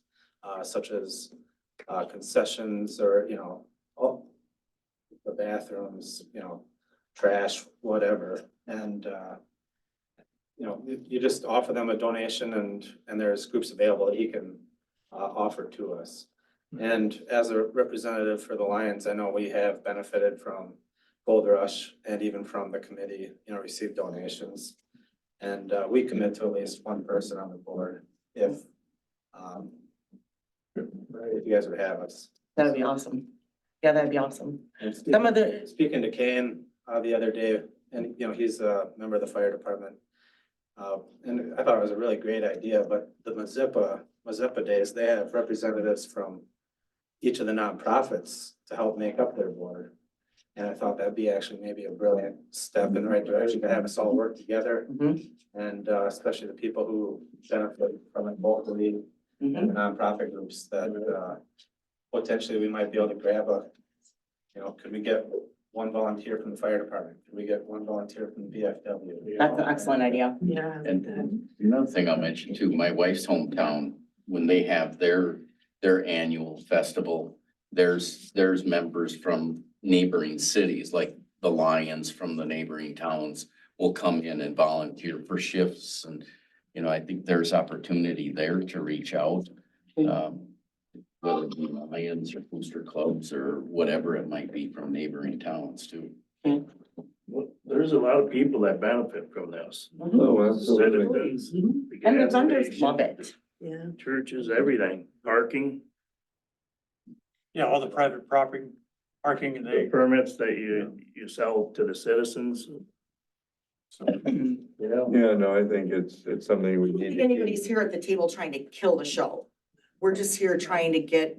[SPEAKER 11] such as concessions or, all the bathrooms, trash, whatever. And, you just offer them a donation and there's groups available that he can offer to us. And as a representative for the Lions, I know we have benefited from Gold Rush and even from the committee, received donations. And we commit to at least one person on the board if you guys would have us.
[SPEAKER 6] That'd be awesome. Yeah, that'd be awesome.
[SPEAKER 11] And
[SPEAKER 6] Speaking
[SPEAKER 11] to Kane the other day, and he's a member of the fire department. And I thought it was a really great idea, but the Mazeppa days, they have representatives from each of the nonprofits to help make up their board. And I thought that'd be actually maybe a brilliant step in the right direction to have us all work together. And especially the people who benefit from it locally and the nonprofit groups that potentially we might be able to grab could we get one volunteer from the fire department? Could we get one volunteer from the VFW?
[SPEAKER 6] That's an excellent idea.
[SPEAKER 4] Yeah.
[SPEAKER 3] And another thing I'll mention too, my wife's hometown, when they have their annual festival, there's members from neighboring cities, like the Lions from the neighboring towns will come in and volunteer for shifts and, you know, I think there's opportunity there to reach out. Whether it be Lions or booster clubs or whatever it might be from neighboring towns too.
[SPEAKER 8] Well, there's a lot of people that benefit from this.
[SPEAKER 2] Oh, absolutely.
[SPEAKER 8] Citizens, the
[SPEAKER 6] And the
[SPEAKER 8] gas
[SPEAKER 6] vendors
[SPEAKER 8] stations,
[SPEAKER 6] love it.
[SPEAKER 4] Yeah.
[SPEAKER 8] Churches, everything, parking,
[SPEAKER 1] Yeah, all the private property, parking and
[SPEAKER 8] the
[SPEAKER 1] they,
[SPEAKER 8] permits that you sell to the citizens.
[SPEAKER 1] so.
[SPEAKER 8] Yeah.
[SPEAKER 2] Yeah, no, I think it's something we
[SPEAKER 6] I don't
[SPEAKER 2] need
[SPEAKER 6] think
[SPEAKER 2] to
[SPEAKER 6] anybody's
[SPEAKER 2] keep.
[SPEAKER 6] here at the table trying to kill the show. We're just here trying to get,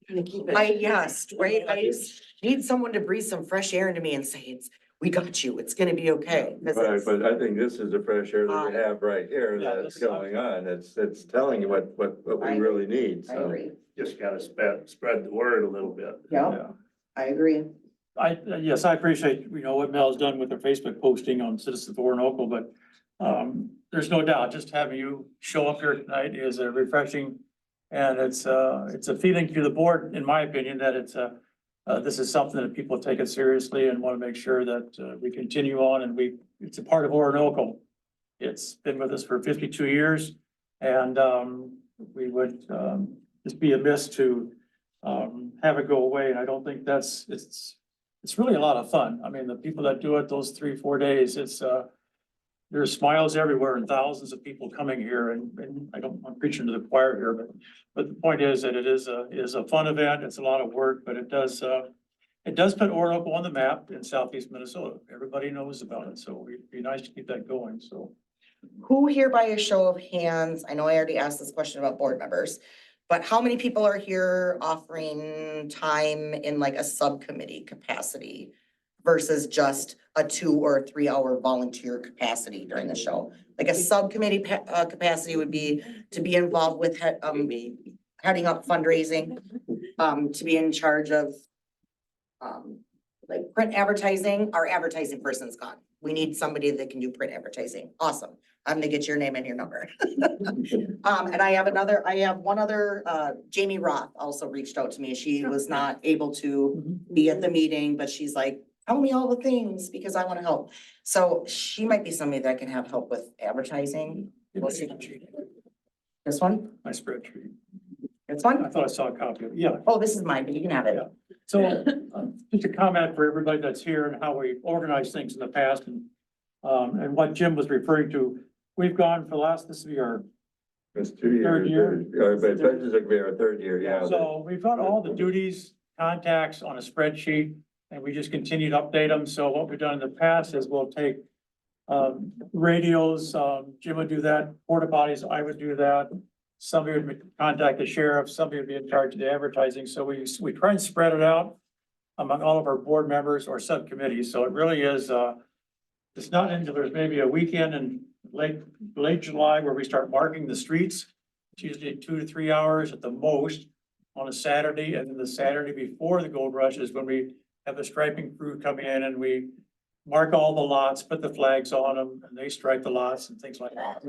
[SPEAKER 4] Trying to keep it.
[SPEAKER 6] yes, right? I just need someone to breathe some fresh air into me and say, we got you, it's gonna be okay. 'Cause
[SPEAKER 2] Right,
[SPEAKER 6] it's-
[SPEAKER 2] but I think this is the fresh air that we have right here
[SPEAKER 1] Yeah,
[SPEAKER 2] that's
[SPEAKER 1] this is-
[SPEAKER 2] going on. It's telling you what
[SPEAKER 6] I
[SPEAKER 2] we really need,
[SPEAKER 6] I
[SPEAKER 2] so.
[SPEAKER 6] agree.
[SPEAKER 8] Just gotta spread the word a little bit.
[SPEAKER 6] Yeah, I agree.
[SPEAKER 1] Yes, I appreciate, you know, what Mel's done with her Facebook posting on Citizens of Orinoco, but there's no doubt, just having you show up here tonight is a refreshing. And it's a feeling to the board, in my opinion, that this is something that people take it seriously and want to make sure that we continue on and it's a part of Orinoco. It's been with us for 52 years and we would just be amiss to have it go away. And I don't think it's really a lot of fun. I mean, the people that do it those 3-4 days, there's smiles everywhere and thousands of people coming here and I'm preaching to the choir here, but the point is that it is a fun event. It's a lot of work, but it does put Orinoco on the map in southeast Minnesota. Everybody knows about it, so it'd be nice to keep that going, so.
[SPEAKER 6] Who here by a show of hands, I know I already asked this question about board members, but how many people are here offering time in like a subcommittee capacity versus just a 2 or 3 hour volunteer capacity during the show? Like a subcommittee capacity would be to be involved with heading up fundraising, to be in charge of like print advertising. Our advertising person's gone. We need somebody that can do print advertising. Awesome. I'm gonna get your name and your number. And I have one other, Jamie Roth also reached out to me. She was not able to be at the meeting, but she's like, tell me all the things because I wanna help. So she might be somebody that can have help with advertising. We'll see. This one?
[SPEAKER 1] My spreadsheet.
[SPEAKER 6] This
[SPEAKER 1] I
[SPEAKER 6] one?
[SPEAKER 1] thought I saw a copy of it. Yeah.
[SPEAKER 6] Oh, this is mine, but you can have it.
[SPEAKER 1] So just a comment for everybody that's here and how we organized things in the past and what Jim was referring to. We've gone for the last, this will be our,
[SPEAKER 2] It's 2 years.
[SPEAKER 1] Third year?
[SPEAKER 2] But this is like our third year, yeah.
[SPEAKER 1] so we've got all the duties, contacts on a spreadsheet and we just continue to update them. So what we've done in the past is we'll take radios, Jim would do that, porta potties, I would do that. Somebody would contact the sheriff, somebody would be in charge of the advertising. So we try and spread it out among all of our board members or subcommittees. So it really is, it's not until there's maybe a weekend in late July where we start marking the streets. It's usually 2 to 3 hours at the most on a Saturday. And then the Saturday before the gold rush is when we have the striping crew come in and we mark all the lots, put the flags on them and they stripe the lots and things like that.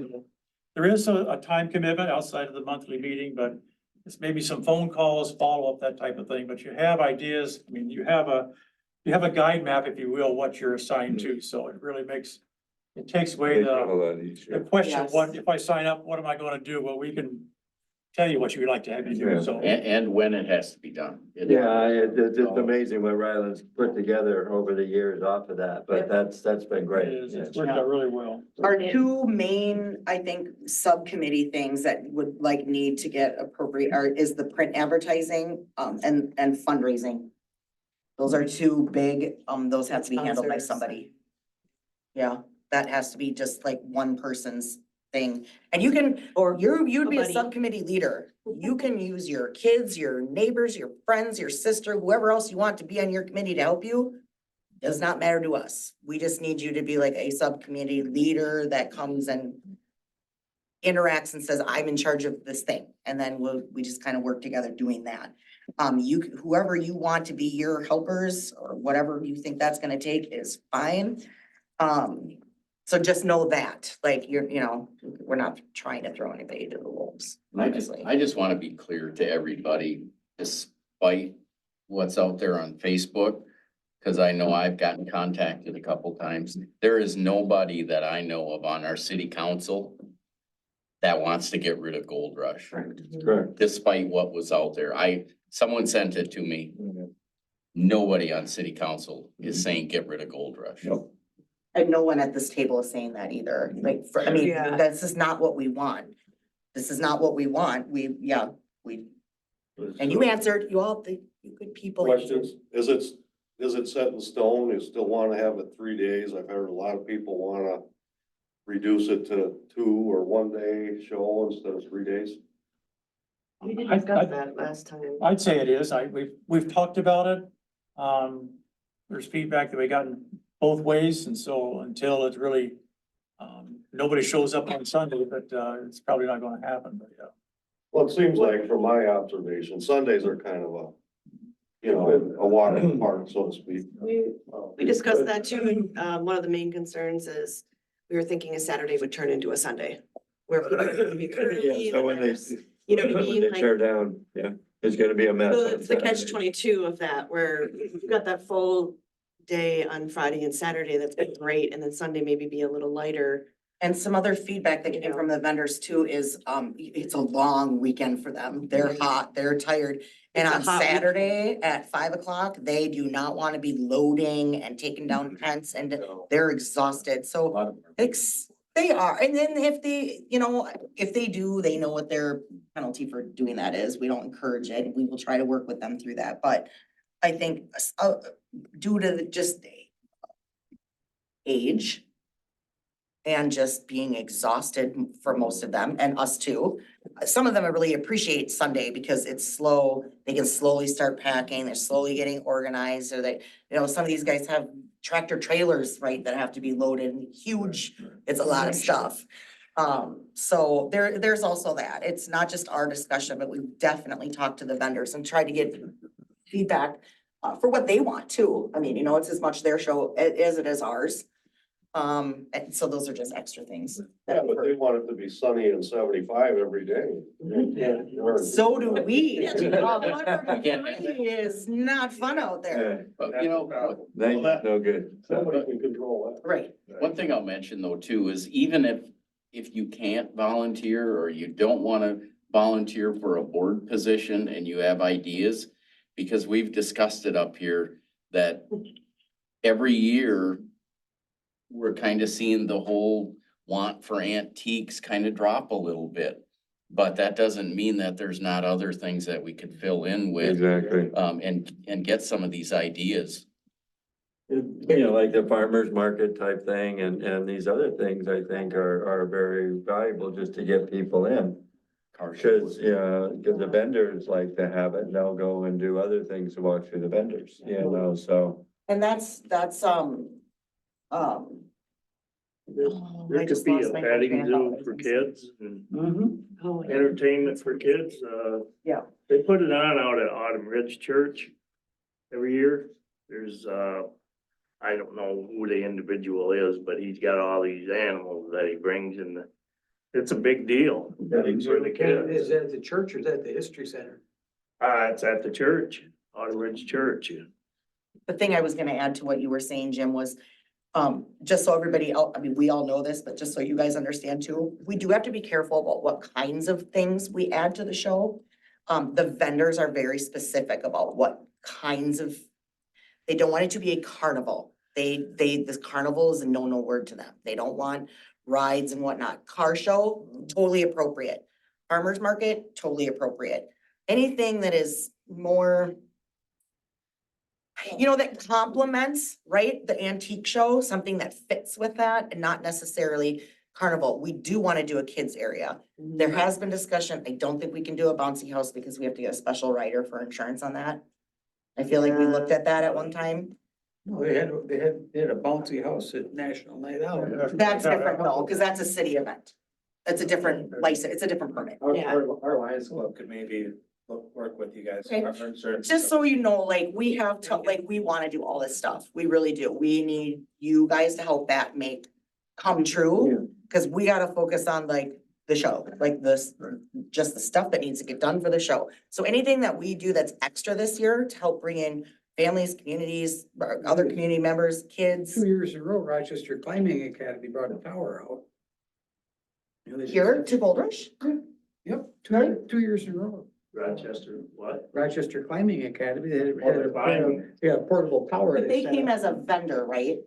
[SPEAKER 1] There is a time commitment outside of the monthly meeting, but it's maybe some phone calls, follow up, that type of thing. But you have ideas. I mean, you have a guide map, if you will, what you're assigned to. So it really takes away
[SPEAKER 2] Makes it a
[SPEAKER 1] the
[SPEAKER 2] lot easier.
[SPEAKER 1] question,
[SPEAKER 6] Yes.
[SPEAKER 1] what, if I sign up, what am I gonna do? Well, we can tell you what you would like to have you do,
[SPEAKER 2] Yeah.
[SPEAKER 1] so.
[SPEAKER 3] And when it has to be done.
[SPEAKER 2] Yeah, it's amazing what Ryland's put together over the years off of that, but that's been great.
[SPEAKER 1] It is,
[SPEAKER 2] Yeah.
[SPEAKER 1] it's worked out really well.
[SPEAKER 6] Our two main, I think, subcommittee things that would like need to get appropriate is the print advertising, and fundraising. Those are two big, those have to be handled by
[SPEAKER 4] Sponsors.
[SPEAKER 6] somebody. Yeah, that has to be just like one person's thing. And you can, you'd be a
[SPEAKER 4] buddy.
[SPEAKER 6] subcommittee leader. You can use your kids, your neighbors, your friends, your sister, whoever else you want to be on your committee to help you. Does not matter to us. We just need you to be like a subcommittee leader that comes and interacts and says, I'm in charge of this thing. And then we just kind of work together doing that. Whoever you want to be your helpers or whatever you think that's gonna take is fine. So just know that, like, we're not trying to throw anybody to the wolves, honestly.
[SPEAKER 3] I just want to be clear to everybody, despite what's out there on Facebook. Cause I know I've gotten contacted a couple times. There is nobody that I know of on our city council that wants to get rid of Gold Rush,
[SPEAKER 2] Correct.
[SPEAKER 3] despite what was out there. Someone sent it to me. Nobody on city council is saying get rid of Gold Rush.
[SPEAKER 2] Nope.
[SPEAKER 6] And no one at this table is saying that either, like,
[SPEAKER 4] Yeah.
[SPEAKER 6] this is not what we want. This is not what we want, and you answered, you good people.
[SPEAKER 9] Questions, is it set in stone, you still wanna have it 3 days, I've heard a lot of people wanna reduce it to 2 or 1 day show instead of 3 days.
[SPEAKER 4] We did
[SPEAKER 1] I-
[SPEAKER 4] discuss that last time.
[SPEAKER 1] I'd say it is. We've talked about it. There's feedback that we gotten both ways, and so until it's really, nobody shows up on Sunday, but, it's probably not gonna happen, but yeah.
[SPEAKER 9] Well, it seems like from my observation, Sundays are kind of a water park, so to speak.
[SPEAKER 4] We discussed that too, and, one of the main concerns is we were thinking a Saturday would turn into a Sunday. Where people are gonna be
[SPEAKER 2] Yeah, so when they,
[SPEAKER 4] you know what I
[SPEAKER 2] when
[SPEAKER 4] mean?
[SPEAKER 2] they
[SPEAKER 4] Like,
[SPEAKER 2] tear down, yeah, it's gonna be a mess. on
[SPEAKER 4] it's the catch
[SPEAKER 2] Saturday.
[SPEAKER 4] 22 of that, where you've got that full day on Friday and Saturday, that's been great, and then Sunday maybe be a little lighter.
[SPEAKER 6] And some other feedback that came from the vendors too is, it's a long weekend for them. They're hot, they're tired. And
[SPEAKER 4] It's a
[SPEAKER 6] on
[SPEAKER 4] hot weekend.
[SPEAKER 6] Saturday at 5 o'clock, they do not want to be loading and taking down tents and they're exhausted. So they are. And then if they do, they know what their penalty for doing that is. We don't encourage it. We will try to work with them through that. But I think due to just age and just being exhausted for most of them and us too. Some of them really appreciate Sunday because it's slow. They can slowly start packing. They're slowly getting organized, or some of these guys have tractor trailers, right, that have to be loaded and huge. It's a lot of stuff. So there's also that. It's not just our discussion, but we've definitely talked to the vendors and tried to get feedback for what they want too. I mean, it's as much their show as it is ours. And so those are just extra things.
[SPEAKER 9] Yeah, but they want it to be sunny and 75 every day.
[SPEAKER 1] Yeah.
[SPEAKER 6] So do we.
[SPEAKER 3] Yeah.
[SPEAKER 6] It is not fun out there.
[SPEAKER 3] But
[SPEAKER 2] That's no good.
[SPEAKER 9] Somebody can control that.
[SPEAKER 6] Right.
[SPEAKER 3] one thing I'll mention though too is even if you can't volunteer or you don't want to volunteer for a board position and you have ideas, because we've discussed it up here that every year we're kind of seeing the whole want for antiques kind of drop a little bit. But that doesn't mean that there's not other things that we could fill in with,
[SPEAKER 2] Exactly.
[SPEAKER 3] and get some of these ideas.
[SPEAKER 2] Like the farmer's market type thing and these other things, I think are very valuable just to get people in. Cause the vendors like to have it and they'll go and do other things to walk through the vendors, so.
[SPEAKER 6] And that's.
[SPEAKER 8] There could be a petting zoo for kids and
[SPEAKER 4] Oh, yeah.
[SPEAKER 8] entertainment for kids.
[SPEAKER 6] Yeah.
[SPEAKER 8] They put it on out at Autumn Ridge Church every year. There's, I don't know who the individual is, but he's got all these animals that he brings in. It's a big deal for the
[SPEAKER 7] Is
[SPEAKER 8] kids.
[SPEAKER 7] that at the church or is that at the history center?
[SPEAKER 8] It's at the church, Autumn Ridge Church.
[SPEAKER 6] The thing I was gonna add to what you were saying, Jim, was, just so everybody else, I mean, we all know this, but just so you guys understand too, we do have to be careful about what kinds of things we add to the show. The vendors are very specific about what kinds of, they don't want it to be a carnival. This carnival is a no word to them. They don't want rides and whatnot. Car show, totally appropriate. Farmers market, totally appropriate. Anything that is more, that complements, right, the antique show, something that fits with that and not necessarily carnival. We do want to do a kids area. There has been discussion. I don't think we can do a bouncy house because we have to get a special rider for insurance on that. I feel like we looked at that at one time.
[SPEAKER 7] No, they had a bouncy house at National Night Out.
[SPEAKER 6] That's different though, because that's a city event. That's a different license, it's a different permit.
[SPEAKER 4] Yeah.
[SPEAKER 11] Our Lions Club could maybe work with you guys.
[SPEAKER 6] Okay.
[SPEAKER 11] Our insurance.
[SPEAKER 6] Just so you know, like, we have to, like, we wanna do all this stuff. We really do. We need you guys to help that come true. Cause we gotta focus on like the show, like this, just the stuff that needs to get done for the show. So anything that we do that's extra this year to help bring in families, communities, other community members, kids.
[SPEAKER 7] 2 years in a row, Rochester Climbing Academy brought a tower out. You know, they just-
[SPEAKER 6] Here to Gold Rush?
[SPEAKER 7] Yep, 2 years in a row.
[SPEAKER 8] Rochester, what?
[SPEAKER 7] Rochester Climbing Academy, they
[SPEAKER 8] Oh,
[SPEAKER 7] had
[SPEAKER 8] the climbing.
[SPEAKER 7] a portable tower.
[SPEAKER 6] But they
[SPEAKER 7] set
[SPEAKER 6] came
[SPEAKER 7] up.
[SPEAKER 6] as a vendor, right?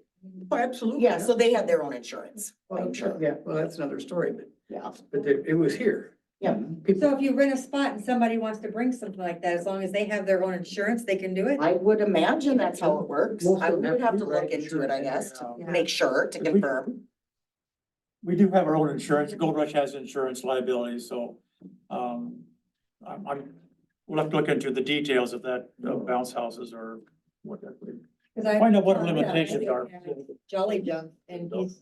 [SPEAKER 7] Oh, absolutely.
[SPEAKER 6] Yeah, so they had their own insurance,
[SPEAKER 7] Well,
[SPEAKER 6] I'm sure.
[SPEAKER 7] Yeah, well, that's another story,
[SPEAKER 6] Yeah.
[SPEAKER 7] but it was here.
[SPEAKER 6] Yeah.
[SPEAKER 7] People,
[SPEAKER 10] So if you rent a spot and somebody wants to bring something like that, as long as they have their own insurance, they can do it?
[SPEAKER 6] I would imagine that's how it works.
[SPEAKER 7] Most
[SPEAKER 6] I
[SPEAKER 7] of them
[SPEAKER 6] would have to
[SPEAKER 7] rewrite
[SPEAKER 6] look into it, I guess, to
[SPEAKER 7] insurance.
[SPEAKER 6] make sure, to confirm.
[SPEAKER 1] We do have our own insurance. Gold Rush has insurance liability, so, we'll have to look into the details of that, bounce houses or what that.
[SPEAKER 10] 'Cause I-
[SPEAKER 1] Find out what our limitations are.
[SPEAKER 10] Jolly Jump, and he's.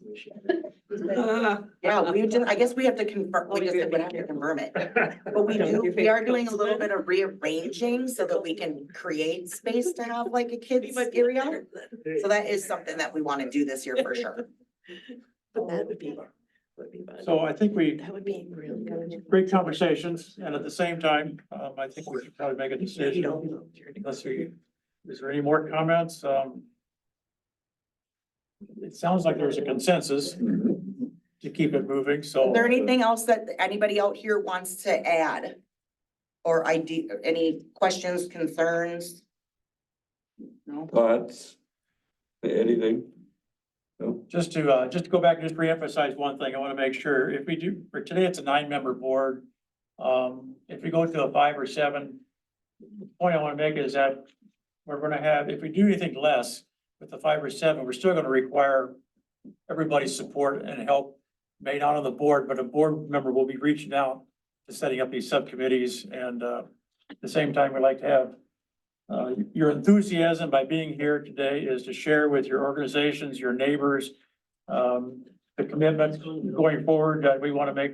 [SPEAKER 6] Yeah, we did, I guess we have to confirm, we just would have to confirm it. But we are doing a little bit of rearranging so that we can create space to have like a kids area. So that is something that we wanna do this year for sure.
[SPEAKER 4] But that would be fun.
[SPEAKER 1] So I think we,
[SPEAKER 4] That would be really good.
[SPEAKER 1] great conversations, and at the same time, I think we should probably make a
[SPEAKER 4] You
[SPEAKER 1] decision.
[SPEAKER 4] don't.
[SPEAKER 1] Let's see, is there any more comments? It sounds like there's a consensus to keep it moving, so.
[SPEAKER 6] Is there anything else that anybody out here wants to add? Or any questions, concerns? No?
[SPEAKER 2] Thoughts? Anything? No?
[SPEAKER 1] Just to go back and just reemphasize one thing, I want to make sure, if we do, for today, it's a 9-member board. If we go to a 5 or 7, the point I want to make is that we're gonna have, if we do anything less with the 5 or 7, we're still gonna require everybody's support and help, made not on the board, but a board member will be reaching out to setting up these subcommittees, and at the same time, we'd like to have your enthusiasm by being here today is to share with your organizations, your neighbors, the commitment going forward that we want to make.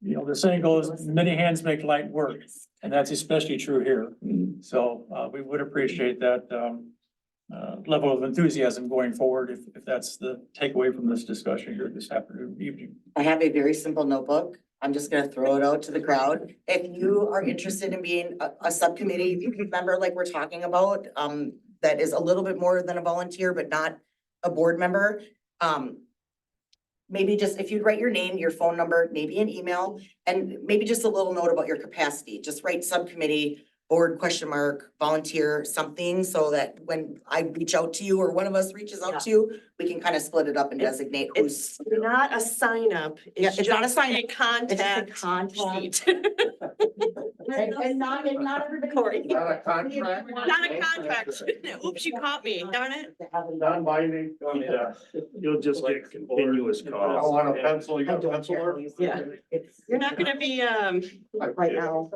[SPEAKER 1] The saying goes, many hands make light work, and that's especially true here. So we would appreciate that level of enthusiasm going forward if that's the takeaway from this discussion here this afternoon, evening.
[SPEAKER 6] I have a very simple notebook. I'm just gonna throw it out to the crowd. If you are interested in being a subcommittee member like we're talking about, that is a little bit more than a volunteer, but not a board member. Maybe just, if you'd write your name, your phone number, maybe an email, and maybe just a little note about your capacity. Just write subcommittee, board, volunteer, something, so that when I reach out to you or one of us reaches out to you, we can kind of split it up and designate who's.
[SPEAKER 4] It's not a sign up.
[SPEAKER 6] Yeah, it's not a
[SPEAKER 4] just
[SPEAKER 6] sign
[SPEAKER 4] a
[SPEAKER 6] up.
[SPEAKER 4] contact
[SPEAKER 6] contact.
[SPEAKER 4] sheet.
[SPEAKER 6] And not everybody.
[SPEAKER 4] Corey.
[SPEAKER 9] Not a contract?
[SPEAKER 4] Not a contract. Oops, you caught me, darn it.
[SPEAKER 9] Non-binding.
[SPEAKER 8] Yeah, you'll just get continuous
[SPEAKER 9] I
[SPEAKER 8] calls.
[SPEAKER 9] want a pencil, you got a pencil there?
[SPEAKER 4] Yeah.
[SPEAKER 6] It's.
[SPEAKER 4] You're not gonna be,
[SPEAKER 6] Right now.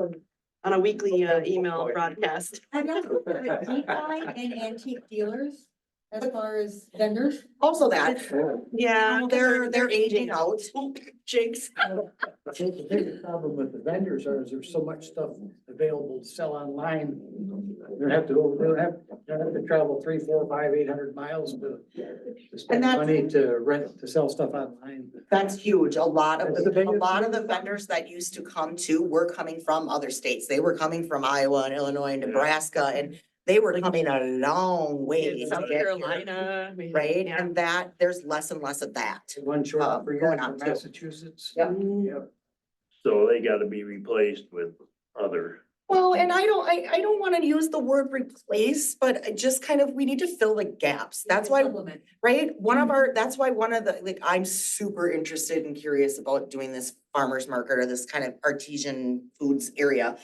[SPEAKER 4] on a weekly, email broadcast.
[SPEAKER 10] Have you ever looked at DeFi and antique dealers as far as vendors?
[SPEAKER 6] Also that,
[SPEAKER 4] Yeah.
[SPEAKER 6] they're aging out.
[SPEAKER 4] Jigs.
[SPEAKER 7] The biggest problem with the vendors is there's so much stuff available to sell online. They don't have to travel 3, 4, 5, 800 miles to spend
[SPEAKER 6] that's-
[SPEAKER 7] money to sell stuff online.
[SPEAKER 6] That's huge. A lot of,
[SPEAKER 7] That's the
[SPEAKER 6] a
[SPEAKER 7] biggest-
[SPEAKER 6] lot of the vendors that used to come to were coming from other states. They were coming from Iowa and Illinois and Nebraska, and they were coming a long way.
[SPEAKER 4] South
[SPEAKER 6] to get here,
[SPEAKER 4] Carolina.
[SPEAKER 6] Right?
[SPEAKER 4] Yeah.
[SPEAKER 6] And there's less and less of that.
[SPEAKER 7] One short for
[SPEAKER 6] going
[SPEAKER 7] here
[SPEAKER 6] on
[SPEAKER 7] in
[SPEAKER 6] too.
[SPEAKER 7] Massachusetts.
[SPEAKER 6] Yep.
[SPEAKER 8] So they gotta be replaced with other.
[SPEAKER 6] Well, and I don't want to use the word replace, but just kind of, we need to fill the gaps. That's why,
[SPEAKER 10] Supplement.
[SPEAKER 6] right? That's why one of the, like, I'm super interested and curious about doing this farmer's market or this kind of artisan foods area.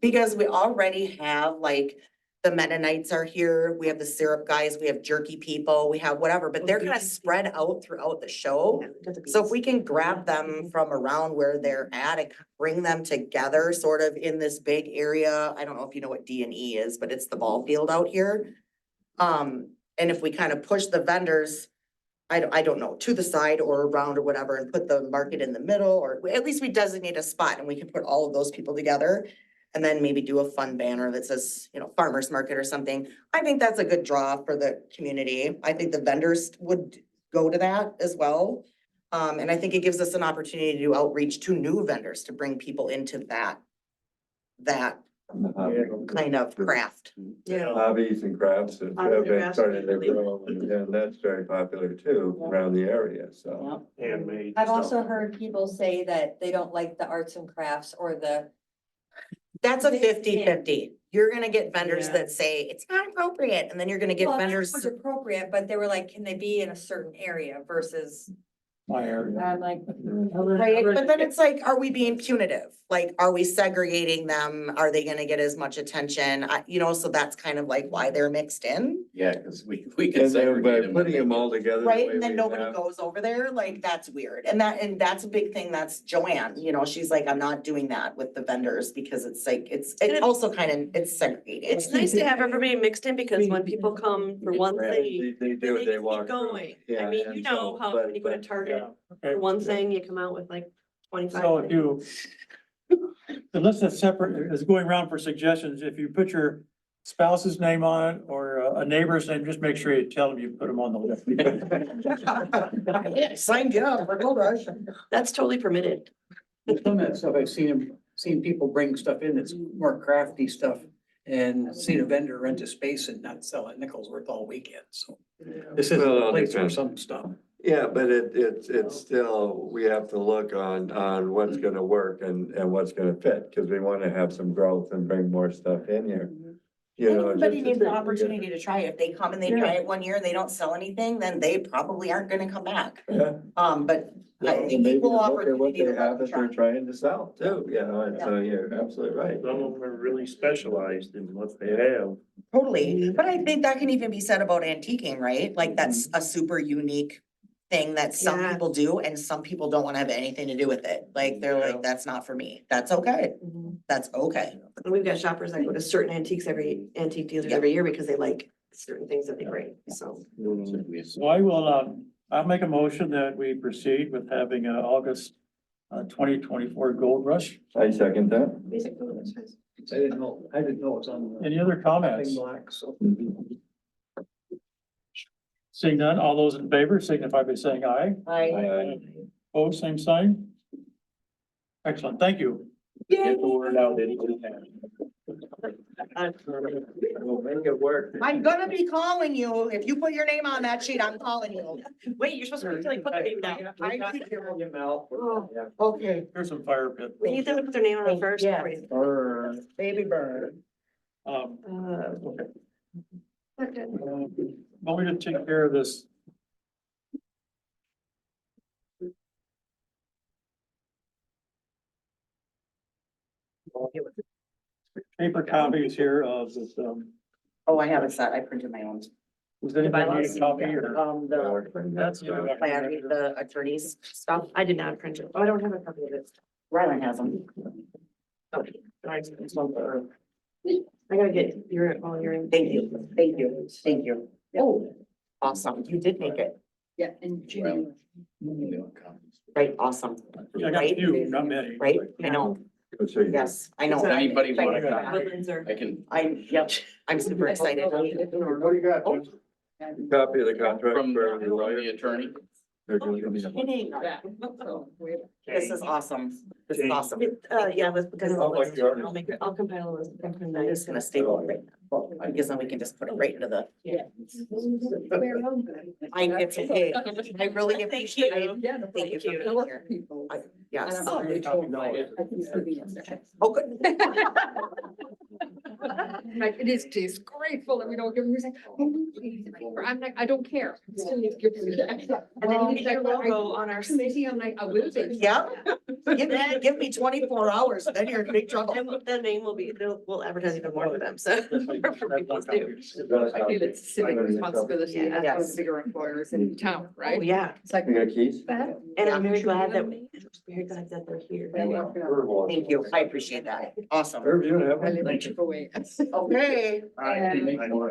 [SPEAKER 6] Because we already have, like, the Mennonites are here, we have the syrup guys, we have jerky people, we have whatever, but they're kind of spread out throughout the show. So if we can grab them from around where they're at and bring them together sort of in this big area, I don't know if you know what D&E is, but it's the ball field out here. And if we kind of push the vendors, I don't know, to the side or around or whatever, and put the market in the middle, or at least we designate a spot and we can put all of those people together. And then maybe do a fun banner that says, you know, farmer's market or something. I think that's a good draw for the community. I think the vendors would go to that as well. And I think it gives us an opportunity to do outreach to new vendors, to bring people into that kind of craft.
[SPEAKER 4] Yeah.
[SPEAKER 2] Hobbies and crafts have
[SPEAKER 4] Hobbies and
[SPEAKER 2] been
[SPEAKER 4] crafts
[SPEAKER 2] starting to
[SPEAKER 4] really-
[SPEAKER 2] grow, and that's very popular too around the area, so.
[SPEAKER 8] Handmade
[SPEAKER 10] I've
[SPEAKER 8] stuff.
[SPEAKER 10] also heard people say that they don't like the arts and crafts or the,
[SPEAKER 6] That's a 50-50. You're gonna get vendors
[SPEAKER 4] Yeah.
[SPEAKER 6] that say it's not appropriate, and then you're gonna get
[SPEAKER 10] well, that
[SPEAKER 6] vendors.
[SPEAKER 10] was appropriate, but they were like, can they be in a certain area versus,
[SPEAKER 1] My area.
[SPEAKER 10] I'm like.
[SPEAKER 6] Right, but then it's like, are we being punitive? Like, are we segregating them? Are they gonna get as much attention? You know, so that's kind of like why they're mixed in,
[SPEAKER 3] Yeah, cause we can
[SPEAKER 2] And then
[SPEAKER 3] segregate
[SPEAKER 2] by
[SPEAKER 3] them.
[SPEAKER 2] putting them all together. the
[SPEAKER 6] right?
[SPEAKER 2] way
[SPEAKER 6] And then
[SPEAKER 2] we
[SPEAKER 6] nobody
[SPEAKER 2] have-
[SPEAKER 6] goes over there, like, that's weird. And that's a big thing, that's Joanne, you know, she's like, I'm not doing that with the vendors because it's like, it's also kind of, it's segregated.
[SPEAKER 4] It's nice to have everybody mixed in because when people come for one thing,
[SPEAKER 2] They do,
[SPEAKER 4] they
[SPEAKER 2] they
[SPEAKER 4] keep
[SPEAKER 2] walk. through.
[SPEAKER 4] going.
[SPEAKER 2] Yeah,
[SPEAKER 4] I mean,
[SPEAKER 2] and
[SPEAKER 4] you know
[SPEAKER 2] so,
[SPEAKER 4] how
[SPEAKER 2] but-
[SPEAKER 4] when you go to
[SPEAKER 2] but-
[SPEAKER 4] Target,
[SPEAKER 1] Yeah, okay.
[SPEAKER 4] for one thing, you come out with like 25
[SPEAKER 1] So if
[SPEAKER 4] things.
[SPEAKER 1] you, the list that's separate is going around for suggestions. If you put your spouse's name on it or a neighbor's name, just make sure you tell them you put them on the list.
[SPEAKER 6] Signed you up for Gold Rush.
[SPEAKER 4] That's totally permitted.
[SPEAKER 7] Some of that stuff, I've seen people bring stuff in that's more crafty stuff and seen a vendor rent a space and not sell it nickels worth all weekend, so. This is
[SPEAKER 2] Well, it
[SPEAKER 7] a
[SPEAKER 2] all
[SPEAKER 7] place for
[SPEAKER 2] depends.
[SPEAKER 7] some stuff.
[SPEAKER 2] Yeah, but it's still, we have to look on what's gonna work and what's gonna fit, cause we wanna have some growth and bring more stuff in here. You know,
[SPEAKER 6] Everybody
[SPEAKER 2] just
[SPEAKER 6] needs
[SPEAKER 2] to
[SPEAKER 6] the
[SPEAKER 2] take-
[SPEAKER 6] opportunity to try it. If they come and they try it 1 year and they don't sell anything, then they probably aren't gonna come back.
[SPEAKER 2] Yeah.
[SPEAKER 6] But I
[SPEAKER 2] Well,
[SPEAKER 6] think
[SPEAKER 2] maybe
[SPEAKER 6] equal
[SPEAKER 2] look at what
[SPEAKER 6] opportunity
[SPEAKER 2] they
[SPEAKER 6] to
[SPEAKER 2] have
[SPEAKER 6] let
[SPEAKER 2] that they're
[SPEAKER 6] them try.
[SPEAKER 2] trying to sell too, you know, and so you're absolutely right.
[SPEAKER 8] Some of them are really specialized in what they have.
[SPEAKER 6] Totally, but I think that can even be said about antiquing, right? Like that's a super unique thing that some
[SPEAKER 4] Yeah.
[SPEAKER 6] people do and some people don't wanna have anything to do with it. Like, they're like, that's not for me. That's okay.
[SPEAKER 4] Mhm.
[SPEAKER 6] That's okay.
[SPEAKER 4] And we've got shoppers that go to certain antique dealers
[SPEAKER 6] Yeah.
[SPEAKER 4] every year because they like certain things that they bring, so.
[SPEAKER 1] So I will, I'll make a motion that we proceed with having a August 2024 Gold Rush.
[SPEAKER 2] I second that.
[SPEAKER 7] I didn't know it was on.
[SPEAKER 1] Any other comments?
[SPEAKER 7] Black, so.
[SPEAKER 1] Seeing none, all those in favor signify by saying aye.
[SPEAKER 2] Aye.
[SPEAKER 1] Opposed, same sign. Excellent, thank you. Get the word out. Anybody can. We'll make it work.
[SPEAKER 6] I'm gonna be calling you. If you put your name on that sheet, I'm calling you.
[SPEAKER 4] Wait, you're supposed to wait till they put their name down. Oh,
[SPEAKER 6] Okay.
[SPEAKER 1] Here's some fire pit.
[SPEAKER 4] we need them to put their name on it first.
[SPEAKER 6] Yeah.
[SPEAKER 4] before you-
[SPEAKER 6] Baby bird.
[SPEAKER 1] Okay.
[SPEAKER 4] Okay.
[SPEAKER 1] Well, we did take care of this. Paper copies here of this,
[SPEAKER 6] Oh, I have it set. I printed my own.
[SPEAKER 1] does anybody need a copy or?
[SPEAKER 6] That's the attorney's stuff.
[SPEAKER 4] I did not print it. Oh, I don't have a copy of it.
[SPEAKER 6] Rylan has them.
[SPEAKER 4] Okay. I gotta get your, while you're in.
[SPEAKER 6] Thank you, thank you, thank you. Oh, awesome. You did make it.
[SPEAKER 10] Yeah, and
[SPEAKER 6] Right, awesome.
[SPEAKER 1] I got a few, not many.
[SPEAKER 6] Right? I know.
[SPEAKER 2] So you-
[SPEAKER 6] Yes, I know.
[SPEAKER 3] If anybody
[SPEAKER 6] Thank
[SPEAKER 3] want
[SPEAKER 6] you
[SPEAKER 3] a
[SPEAKER 6] for
[SPEAKER 3] copy,
[SPEAKER 6] that.
[SPEAKER 4] Woodlands are.
[SPEAKER 3] I can,
[SPEAKER 6] I'm super excited.
[SPEAKER 2] What do you got?
[SPEAKER 6] Oh.
[SPEAKER 2] Copy of the contract
[SPEAKER 3] from
[SPEAKER 2] for the
[SPEAKER 3] the
[SPEAKER 2] lawyer.
[SPEAKER 3] attorney.
[SPEAKER 2] They're gonna give me a-
[SPEAKER 6] Kidding. This is awesome. This is awesome.
[SPEAKER 4] Yeah, that's because of the
[SPEAKER 2] Oh, like
[SPEAKER 4] list.
[SPEAKER 2] yours.
[SPEAKER 4] I'll make it, I'll compile a list.
[SPEAKER 6] I'm just gonna staple it right now, because then we can just put it right into the. It's okay. I really appreciate it. Thank you. for being here. Yes. Oh, good.
[SPEAKER 12] Like, it is disgraceful that we don't give them, he's like, I'm like, I don't care. Still need to give them the extra.
[SPEAKER 4] And then you need your logo on our.
[SPEAKER 12] Committee, I'm like, I will be.
[SPEAKER 6] Yep. Give me 24 hours, then you're in big trouble.
[SPEAKER 4] And the name will be, we'll advertise even more for them, so. for people to do.
[SPEAKER 12] I feel it's civic responsibility,
[SPEAKER 4] Yeah.
[SPEAKER 12] and that's one of the bigger employers in town,
[SPEAKER 4] Oh,
[SPEAKER 12] right?
[SPEAKER 4] yeah,
[SPEAKER 12] It's like.
[SPEAKER 2] You got keys?
[SPEAKER 4] and I'm very glad that, very glad that they're here.
[SPEAKER 6] Thank you. I appreciate that. Awesome.
[SPEAKER 2] Irv, you don't have
[SPEAKER 12] I
[SPEAKER 2] one?
[SPEAKER 12] live in Chipaway.
[SPEAKER 6] Okay.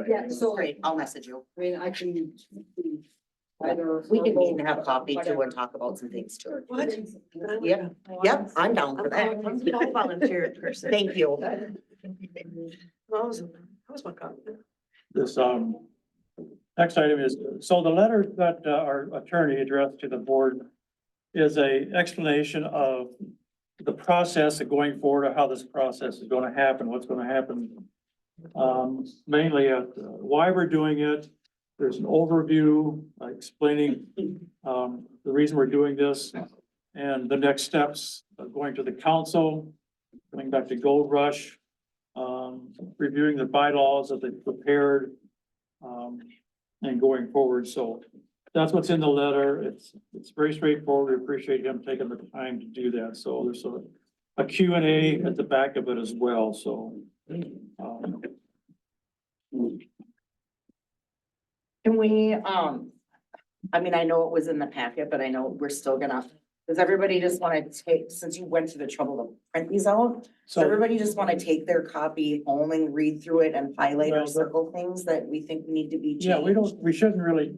[SPEAKER 12] Yeah, so,
[SPEAKER 6] Great. I'll message you.
[SPEAKER 12] I mean, I can.
[SPEAKER 6] We can meet and have coffee too and talk about some things too.
[SPEAKER 4] What?
[SPEAKER 6] Yep, I'm down for that.
[SPEAKER 4] I'll volunteer in person.
[SPEAKER 6] Thank you.
[SPEAKER 4] Well, I was one copy.
[SPEAKER 1] This, next item is, so the letter that our attorney addressed to the board is a explanation of the process of going forward, of how this process is gonna happen, what's gonna happen. Mainly why we're doing it. There's an overview explaining, the reason we're doing this and the next steps of going to the council, coming back to Gold Rush, reviewing the bylaws that they prepared, and going forward. So that's what's in the letter. It's very straightforward. We appreciate him taking the time to do that. So there's a Q&A at the back of it as well. So,
[SPEAKER 6] Can we, I mean, I know it was in the packet, but I know we're still gonna, does everybody just wanna take, since you went to the trouble to print these out? Does
[SPEAKER 1] so
[SPEAKER 6] everybody just wanna take their copy home and read through it and highlight
[SPEAKER 1] Well,
[SPEAKER 6] or circle things that we think need to be changed?
[SPEAKER 1] yeah, we shouldn't really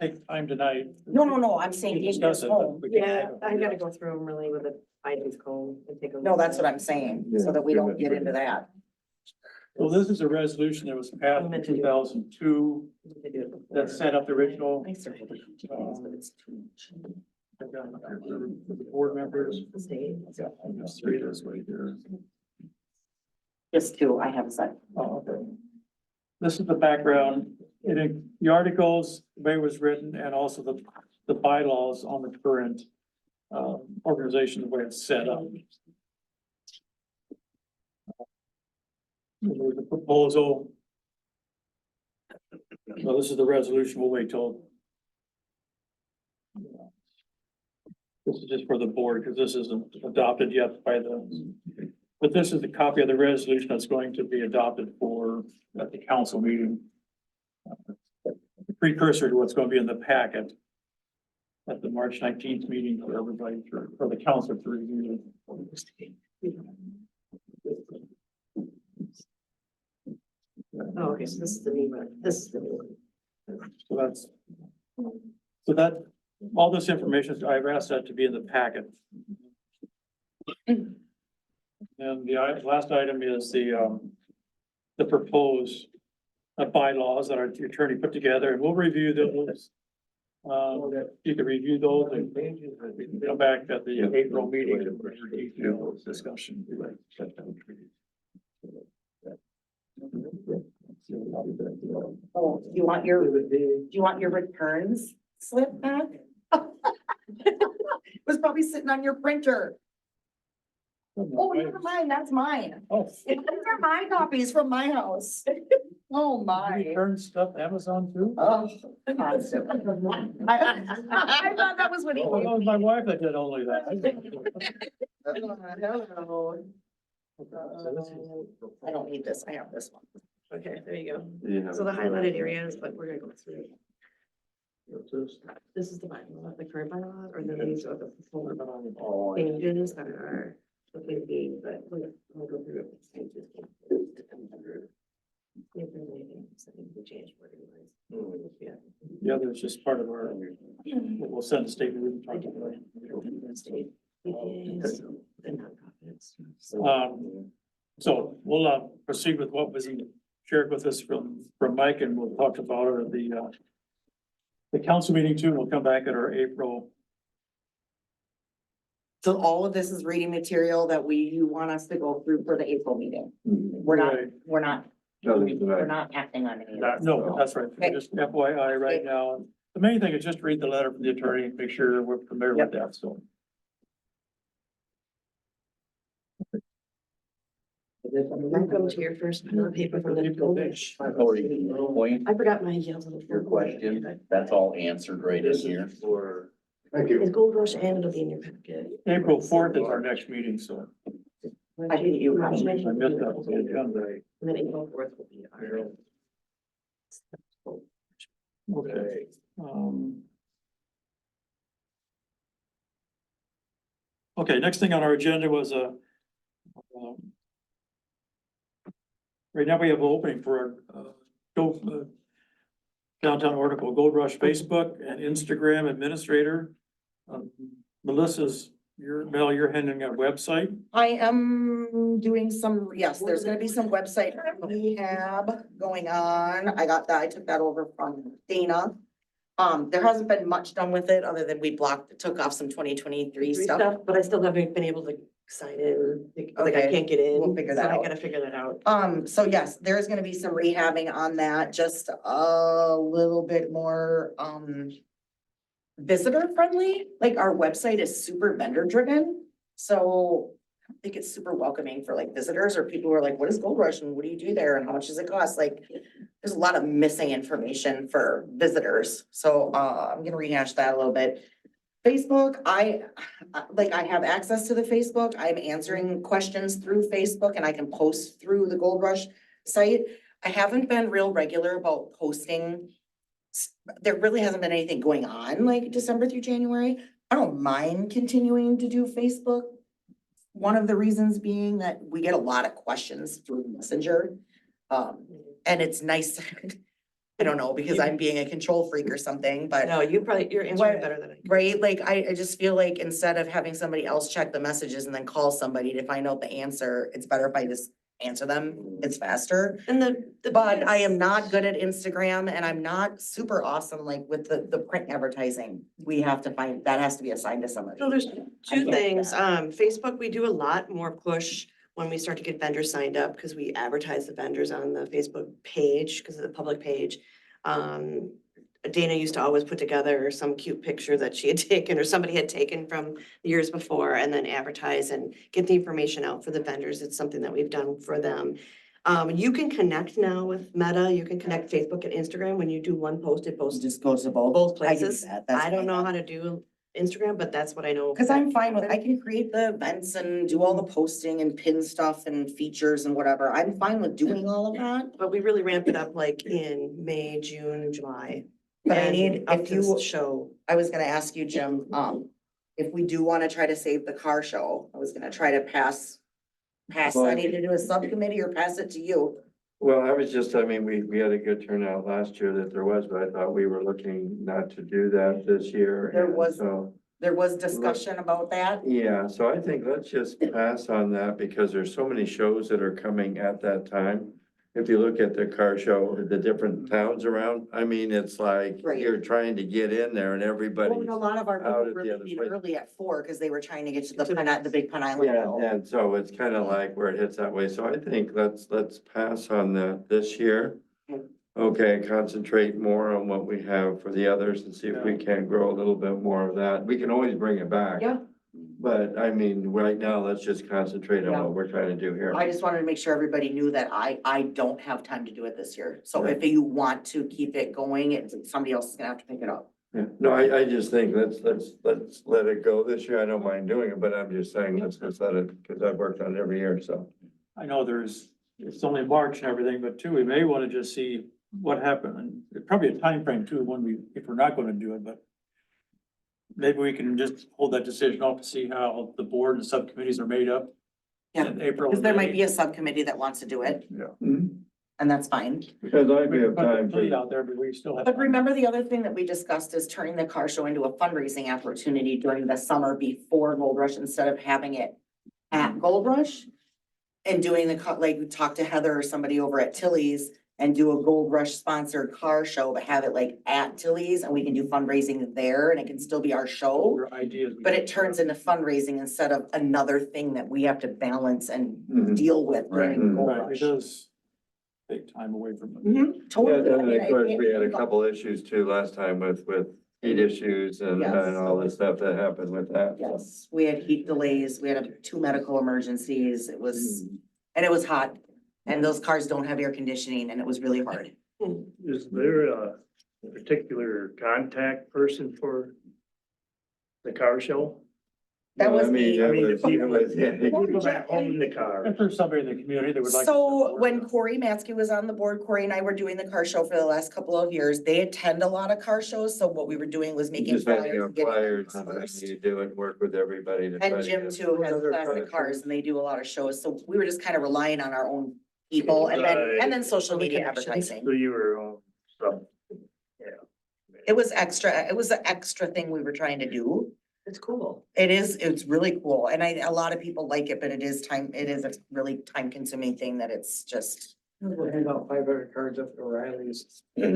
[SPEAKER 1] take time tonight.
[SPEAKER 6] No, I'm saying take
[SPEAKER 1] Discuss
[SPEAKER 6] this
[SPEAKER 1] it, but
[SPEAKER 6] home.
[SPEAKER 1] we can-
[SPEAKER 4] Yeah, I gotta go through them really with a fine comb and take a.
[SPEAKER 6] No, that's what I'm saying, so that we don't get into that.
[SPEAKER 1] Well, this is a resolution that was passed in 2002 that set up the original.
[SPEAKER 6] I circled it, but it's too much.
[SPEAKER 1] The board members. There's three this way here.
[SPEAKER 6] Just two, I have a set.
[SPEAKER 1] Oh, okay. This is the background. The articles, the way it was written, and also the bylaws on the current organization, the way it's set up. There's a proposal. So this is the resolution. We'll wait till. This is just for the board, because this isn't adopted yet by the, but this is the copy of the resolution that's going to be adopted for at the council meeting. Precursor to what's going to be in the packet at the March 19th meeting for everybody, for the council to review.
[SPEAKER 4] Oh, okay, so this is the new one. This is the new one.
[SPEAKER 1] So that, all this information, I've asked that to be in the packet. And the last item is the proposed bylaws that our attorney put together, and we'll review those. You can review those and we can come back at the April meeting and for detailed discussion.
[SPEAKER 6] Oh, do you want your returns slip back? It was probably sitting on your printer. Oh, never mind, that's mine.
[SPEAKER 1] Oh,
[SPEAKER 6] These are my copies from my house. Oh,
[SPEAKER 1] you
[SPEAKER 6] my.
[SPEAKER 1] return stuff to Amazon too?
[SPEAKER 6] Oh, constantly. I thought that was what he.
[SPEAKER 1] Oh, that was my wife that did only that.
[SPEAKER 6] I don't need this, I have this one.
[SPEAKER 4] Okay, there you go. So the highlighted areas, but we're gonna go through. This is the bylaw, the current bylaw, or then these are the proposed changes that are looking to be, but we'll go through it. Yeah.
[SPEAKER 1] The other is just part of our, we'll send a statement. We can talk about it.
[SPEAKER 4] And nonprofits.
[SPEAKER 1] So we'll proceed with what was shared with us from Mike, and we'll talk about it at the council meeting too. We'll come back at our April.
[SPEAKER 6] So all of this is reading material that you want us to go through for the April meeting. We're not acting on any of that.
[SPEAKER 1] No, that's right. Just FYI right now. The main thing is just read the letter from the attorney and make sure we're familiar with that, so.
[SPEAKER 4] Welcome to your first paper from the village.
[SPEAKER 3] Point,
[SPEAKER 4] I forgot my yellow.
[SPEAKER 3] your question, that's all answered right in here.
[SPEAKER 9] Thank you.
[SPEAKER 4] It's Gold Rush and it'll be in your packet.
[SPEAKER 1] April 4th is our next meeting, so.
[SPEAKER 6] I think you
[SPEAKER 1] I
[SPEAKER 6] have.
[SPEAKER 1] missed that on the agenda.
[SPEAKER 4] And then April 4th will be our.
[SPEAKER 1] Okay. Okay, next thing on our agenda was right now we have an opening for Downtown Oracle Gold Rush Facebook and Instagram administrator. Melissa's, Mel, you're handling a website.
[SPEAKER 6] I am doing some, yes, there's gonna be some website rehab going on. I got that, I took that over from Dana. There hasn't been much done with it, other than we took off some 2023 stuff.
[SPEAKER 4] But I still haven't been able to sign in, like I
[SPEAKER 6] Okay,
[SPEAKER 4] can't get in.
[SPEAKER 6] we'll figure that
[SPEAKER 4] so I
[SPEAKER 6] out.
[SPEAKER 4] gotta figure that out.
[SPEAKER 6] So yes, there's gonna be some rehabbing on that, just a little bit more, visitor friendly. Like our website is super vendor driven, so I don't think it's super welcoming for like visitors or people who are like, what is Gold Rush and what do you do there and how much does it cost? Like, there's a lot of missing information for visitors, so, I'm gonna rehash that a little bit. Facebook, I have access to the Facebook. I'm answering questions through Facebook and I can post through the Gold Rush site. I haven't been real regular about posting. There really hasn't been anything going on like December through January. I don't mind continuing to do Facebook. One of the reasons being that we get a lot of questions through Messenger. And it's nice, I don't know, because I'm being a control freak or something, but.
[SPEAKER 4] No, you're answering
[SPEAKER 6] What-
[SPEAKER 4] better than I can.
[SPEAKER 6] Right, like I just feel like instead of having somebody else check the messages and then call somebody to find out the answer, it's better if I just answer them, it's faster.
[SPEAKER 4] And
[SPEAKER 6] But I am not good at Instagram and I'm not super awesome like with the print advertising. We have to find, that has to be assigned to somebody.
[SPEAKER 4] So there's
[SPEAKER 6] I
[SPEAKER 4] two
[SPEAKER 6] get
[SPEAKER 4] things.
[SPEAKER 6] that.
[SPEAKER 4] Facebook, we do a lot more push when we start to get vendors signed up, because we advertise the vendors on the Facebook page, because of the public page. Dana used to always put together some cute picture that she had taken or somebody had taken from the years before and then advertise and get the information out for the vendors. It's something that we've done for them. You can connect now with Meta. You can connect Facebook and Instagram. When you do one post, it posts
[SPEAKER 6] Just goes to both.
[SPEAKER 4] both
[SPEAKER 6] I do
[SPEAKER 4] places.
[SPEAKER 6] that, that's
[SPEAKER 4] I don't know
[SPEAKER 6] fine.
[SPEAKER 4] how to do Instagram, but that's what I know.
[SPEAKER 6] Cause I'm fine with, I can create the events and do all the posting and pin stuff and features and whatever. I'm fine with doing all of that.
[SPEAKER 4] But we really ramped it up like in May, June, July.
[SPEAKER 6] But I
[SPEAKER 4] and
[SPEAKER 6] need,
[SPEAKER 4] up
[SPEAKER 6] if
[SPEAKER 4] to this
[SPEAKER 6] you,
[SPEAKER 4] show.
[SPEAKER 6] I was gonna ask you, Jim, if we do wanna try to save the car show, I was gonna try to pass that either to a subcommittee or pass it to you.
[SPEAKER 2] Well, I was just, I mean, we had a good turnout last year that there was, but I thought we were looking not to do that this year.
[SPEAKER 6] There
[SPEAKER 2] and
[SPEAKER 6] was-
[SPEAKER 2] So,
[SPEAKER 6] There was discussion about that.
[SPEAKER 2] yeah, so I think let's just pass on that because there's so many shows that are coming at that time. If you look at the car show, the different towns around, I mean, it's like
[SPEAKER 6] Right.
[SPEAKER 2] you're trying to get in there and
[SPEAKER 6] Well,
[SPEAKER 2] everybody's.
[SPEAKER 6] and a lot of our
[SPEAKER 2] out
[SPEAKER 6] people
[SPEAKER 2] at the
[SPEAKER 6] really
[SPEAKER 2] other
[SPEAKER 6] leave
[SPEAKER 2] place.
[SPEAKER 6] early at 4 because they were trying to get to the big Pine Island.
[SPEAKER 2] Yeah,
[SPEAKER 6] Hill.
[SPEAKER 2] and so it's kind of like where it hits that way. So I think let's pass on that this year. Okay, concentrate more on what we have for the others and see if we can grow a little bit more of that. We can always bring it back.
[SPEAKER 6] Yeah.
[SPEAKER 2] But I mean, right now, let's just concentrate on
[SPEAKER 6] Yeah.
[SPEAKER 2] what we're trying to do here.
[SPEAKER 6] I just wanted to make sure everybody knew that I don't have time to do it this year. So if you want to keep it going, somebody else is gonna have to pick it up.
[SPEAKER 2] Yeah. No, I just think let's let it go this year. I don't mind doing it, but I'm just saying, let's just let it, because I've worked on it every year, so.
[SPEAKER 1] I know it's only March and everything, but too, we may want to just see what happened. And probably a time frame too, when if we're not going to do it, but maybe we can just hold that decision off to see how the board and subcommittees are made up.
[SPEAKER 6] Yeah,
[SPEAKER 1] in April.
[SPEAKER 6] Because there might be
[SPEAKER 1] May.
[SPEAKER 6] a subcommittee that wants to do it,
[SPEAKER 2] Mhm.
[SPEAKER 6] and that's fine.
[SPEAKER 2] Because I
[SPEAKER 1] We
[SPEAKER 2] have
[SPEAKER 1] can put
[SPEAKER 2] time
[SPEAKER 1] the plea
[SPEAKER 2] to,
[SPEAKER 1] out there, but we still have.
[SPEAKER 6] But
[SPEAKER 1] time.
[SPEAKER 6] remember, the other thing that we discussed is turning the car show into a fundraising opportunity during the summer before Gold Rush instead of having it at Gold Rush. And doing like we talked to Heather or somebody over at Tilly's and do a Gold Rush sponsored car show, but have it like at Tilly's and we can do fundraising there and it can still be our show.
[SPEAKER 1] Your ideas.
[SPEAKER 6] But it turns into fundraising instead of another thing that we have to balance and
[SPEAKER 2] Mhm.
[SPEAKER 6] deal with during Gold
[SPEAKER 1] Right, it
[SPEAKER 6] Rush.
[SPEAKER 1] does take time away from it.
[SPEAKER 6] Mhm,
[SPEAKER 2] yeah,
[SPEAKER 6] totally. I
[SPEAKER 2] and
[SPEAKER 6] mean,
[SPEAKER 2] of course,
[SPEAKER 6] I-
[SPEAKER 2] we had a couple issues too last time with heat issues and
[SPEAKER 6] Yes.
[SPEAKER 2] all the stuff that happened with that. so.
[SPEAKER 6] Yes, we had heat delays, we had 2 medical emergencies, it was, and it was hot. And those cars don't have air conditioning and it was really hard.
[SPEAKER 8] Is there a particular contact person for the car show?
[SPEAKER 6] That
[SPEAKER 2] Well,
[SPEAKER 6] was
[SPEAKER 2] I mean,
[SPEAKER 6] me.
[SPEAKER 2] it
[SPEAKER 8] I mean,
[SPEAKER 2] was-
[SPEAKER 8] the
[SPEAKER 2] it
[SPEAKER 8] people,
[SPEAKER 2] was-
[SPEAKER 8] the people that own the car.
[SPEAKER 1] If there's somebody in the community that would like.
[SPEAKER 6] So when Corey Matzke was on the board, Corey and I were doing the car show for the last couple of years. They attend a lot of car shows, so what we were doing was making
[SPEAKER 2] Just handing
[SPEAKER 6] flyers.
[SPEAKER 2] out
[SPEAKER 6] and getting them
[SPEAKER 2] flyers and
[SPEAKER 6] dispersed.
[SPEAKER 2] you do it, work with everybody to try
[SPEAKER 6] And
[SPEAKER 2] to
[SPEAKER 6] Jim
[SPEAKER 2] get
[SPEAKER 6] too has
[SPEAKER 2] another
[SPEAKER 6] classic
[SPEAKER 2] car
[SPEAKER 6] cars and they do a lot of shows, so we were just kind of relying on our own people and then social media advertising.
[SPEAKER 8] So you were, stuff.
[SPEAKER 6] It was an extra thing we were trying to do.
[SPEAKER 4] It's cool.
[SPEAKER 6] It's really cool, and a lot of people like it, but it is a really time consuming thing that it's just.
[SPEAKER 7] We'll hand out 500 cards up to O'Reilly's.
[SPEAKER 6] Right?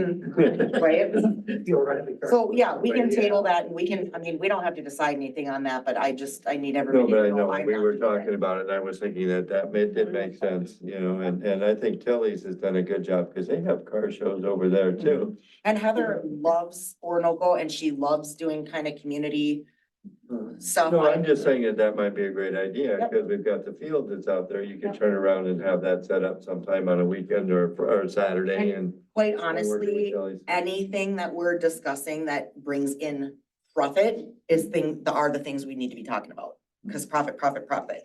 [SPEAKER 7] The O'Reilly card.
[SPEAKER 6] So, yeah, we can
[SPEAKER 2] But, yeah.
[SPEAKER 6] table that, and we don't have to decide anything on that, but I need
[SPEAKER 2] No,
[SPEAKER 6] everybody
[SPEAKER 2] but
[SPEAKER 6] to
[SPEAKER 2] I
[SPEAKER 6] know.
[SPEAKER 2] know,
[SPEAKER 6] I'm
[SPEAKER 2] we
[SPEAKER 6] not
[SPEAKER 2] were
[SPEAKER 6] doing it.
[SPEAKER 2] talking about it, and I was thinking did make sense, you know, and I think Tilly's has done a good job, because they have car shows over there too.
[SPEAKER 6] And Heather loves Orinoco, and she loves doing kind of community stuff.
[SPEAKER 2] No, I'm just saying that might be a great idea,
[SPEAKER 6] Yep.
[SPEAKER 2] because we've got the field that's out there, you could turn around and have that set up sometime on a weekend or Saturday and.
[SPEAKER 6] Quite
[SPEAKER 2] work with
[SPEAKER 6] honestly,
[SPEAKER 2] Tilly's.
[SPEAKER 6] anything that we're discussing that brings in profit are the things we need to be talking about. Cause profit.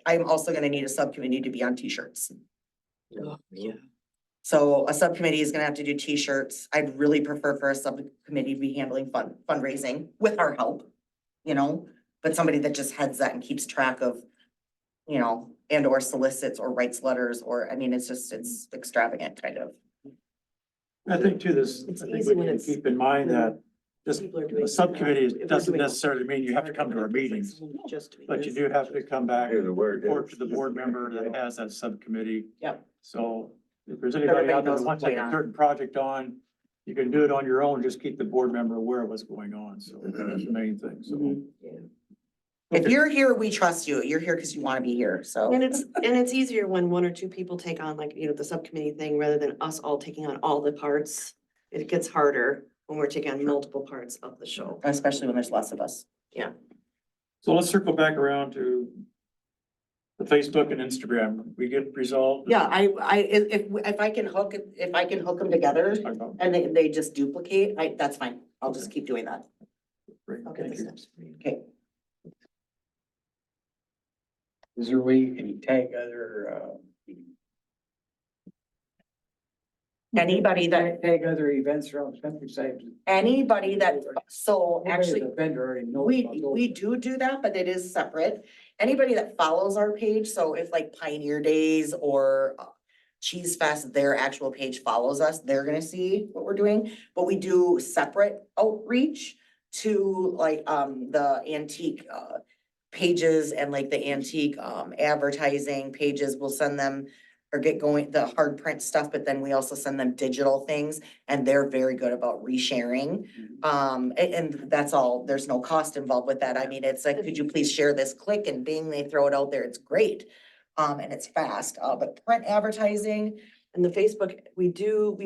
[SPEAKER 6] I'm also gonna need a subcommittee to be on t-shirts.
[SPEAKER 4] Yeah.
[SPEAKER 6] So a subcommittee is gonna have to do t-shirts. I'd really prefer for a subcommittee to be handling fundraising with our help, you know? But somebody that just heads that and keeps track of, you know, and or solicits or writes letters or, I mean, it's extravagant kind of.
[SPEAKER 1] I think too,
[SPEAKER 4] It's
[SPEAKER 1] I think
[SPEAKER 4] easy
[SPEAKER 1] we
[SPEAKER 4] when
[SPEAKER 1] need to
[SPEAKER 4] it's-
[SPEAKER 1] keep in mind that just
[SPEAKER 4] People are doing.
[SPEAKER 1] a subcommittee
[SPEAKER 4] if we're
[SPEAKER 1] doesn't
[SPEAKER 4] doing-
[SPEAKER 1] necessarily mean you have to come to our meetings,
[SPEAKER 4] Just doing
[SPEAKER 1] but you
[SPEAKER 4] this.
[SPEAKER 1] do have to come back
[SPEAKER 2] Do
[SPEAKER 1] and
[SPEAKER 2] the work.
[SPEAKER 1] report to the board member that has that subcommittee.
[SPEAKER 6] Yep.
[SPEAKER 1] So if there's anybody
[SPEAKER 6] Everybody
[SPEAKER 1] out there
[SPEAKER 6] knows
[SPEAKER 1] that wants
[SPEAKER 6] what's
[SPEAKER 1] to take
[SPEAKER 6] going
[SPEAKER 1] a
[SPEAKER 6] on.
[SPEAKER 1] certain project on, you can do it on your own, just keep the board member aware of what's going on, so that's the main thing, so.
[SPEAKER 6] Mhm. If
[SPEAKER 1] Okay.
[SPEAKER 6] you're here, we trust you. You're here because you want to be here, so.
[SPEAKER 4] And it's easier when one or two people take on like, the subcommittee thing rather than us all taking on all the parts. It gets harder when we're taking on multiple parts of the show.
[SPEAKER 6] Especially when there's less of us.
[SPEAKER 1] So let's circle back around to the Facebook and Instagram. We get resolved.
[SPEAKER 6] Yeah, if I can hook them together and they just duplicate, that's fine. I'll just keep doing that.
[SPEAKER 1] Great,
[SPEAKER 4] I'll get
[SPEAKER 1] thank
[SPEAKER 4] the
[SPEAKER 1] you.
[SPEAKER 4] steps for you.
[SPEAKER 6] Okay.
[SPEAKER 7] Is there a way you can tag other,
[SPEAKER 6] Anybody that,
[SPEAKER 7] tag other events around the countryside?
[SPEAKER 6] so actually.
[SPEAKER 7] The vendor already knows
[SPEAKER 6] We,
[SPEAKER 7] about those.
[SPEAKER 6] we do that, but it is separate. Anybody that follows our page, so if like Pioneer Days or Cheese Fest, their actual page follows us, they're gonna see what we're doing. But we do separate outreach to like, the antique, pages and like the antique, advertising pages. We'll send them or get going, the hard print stuff, but then we also send them digital things and they're very good about resharing. And that's all, there's no cost involved with that. I mean, it's like, could you please share this? Click and bing, they throw it out there. It's great. And it's fast, but print advertising,
[SPEAKER 4] And the Facebook, we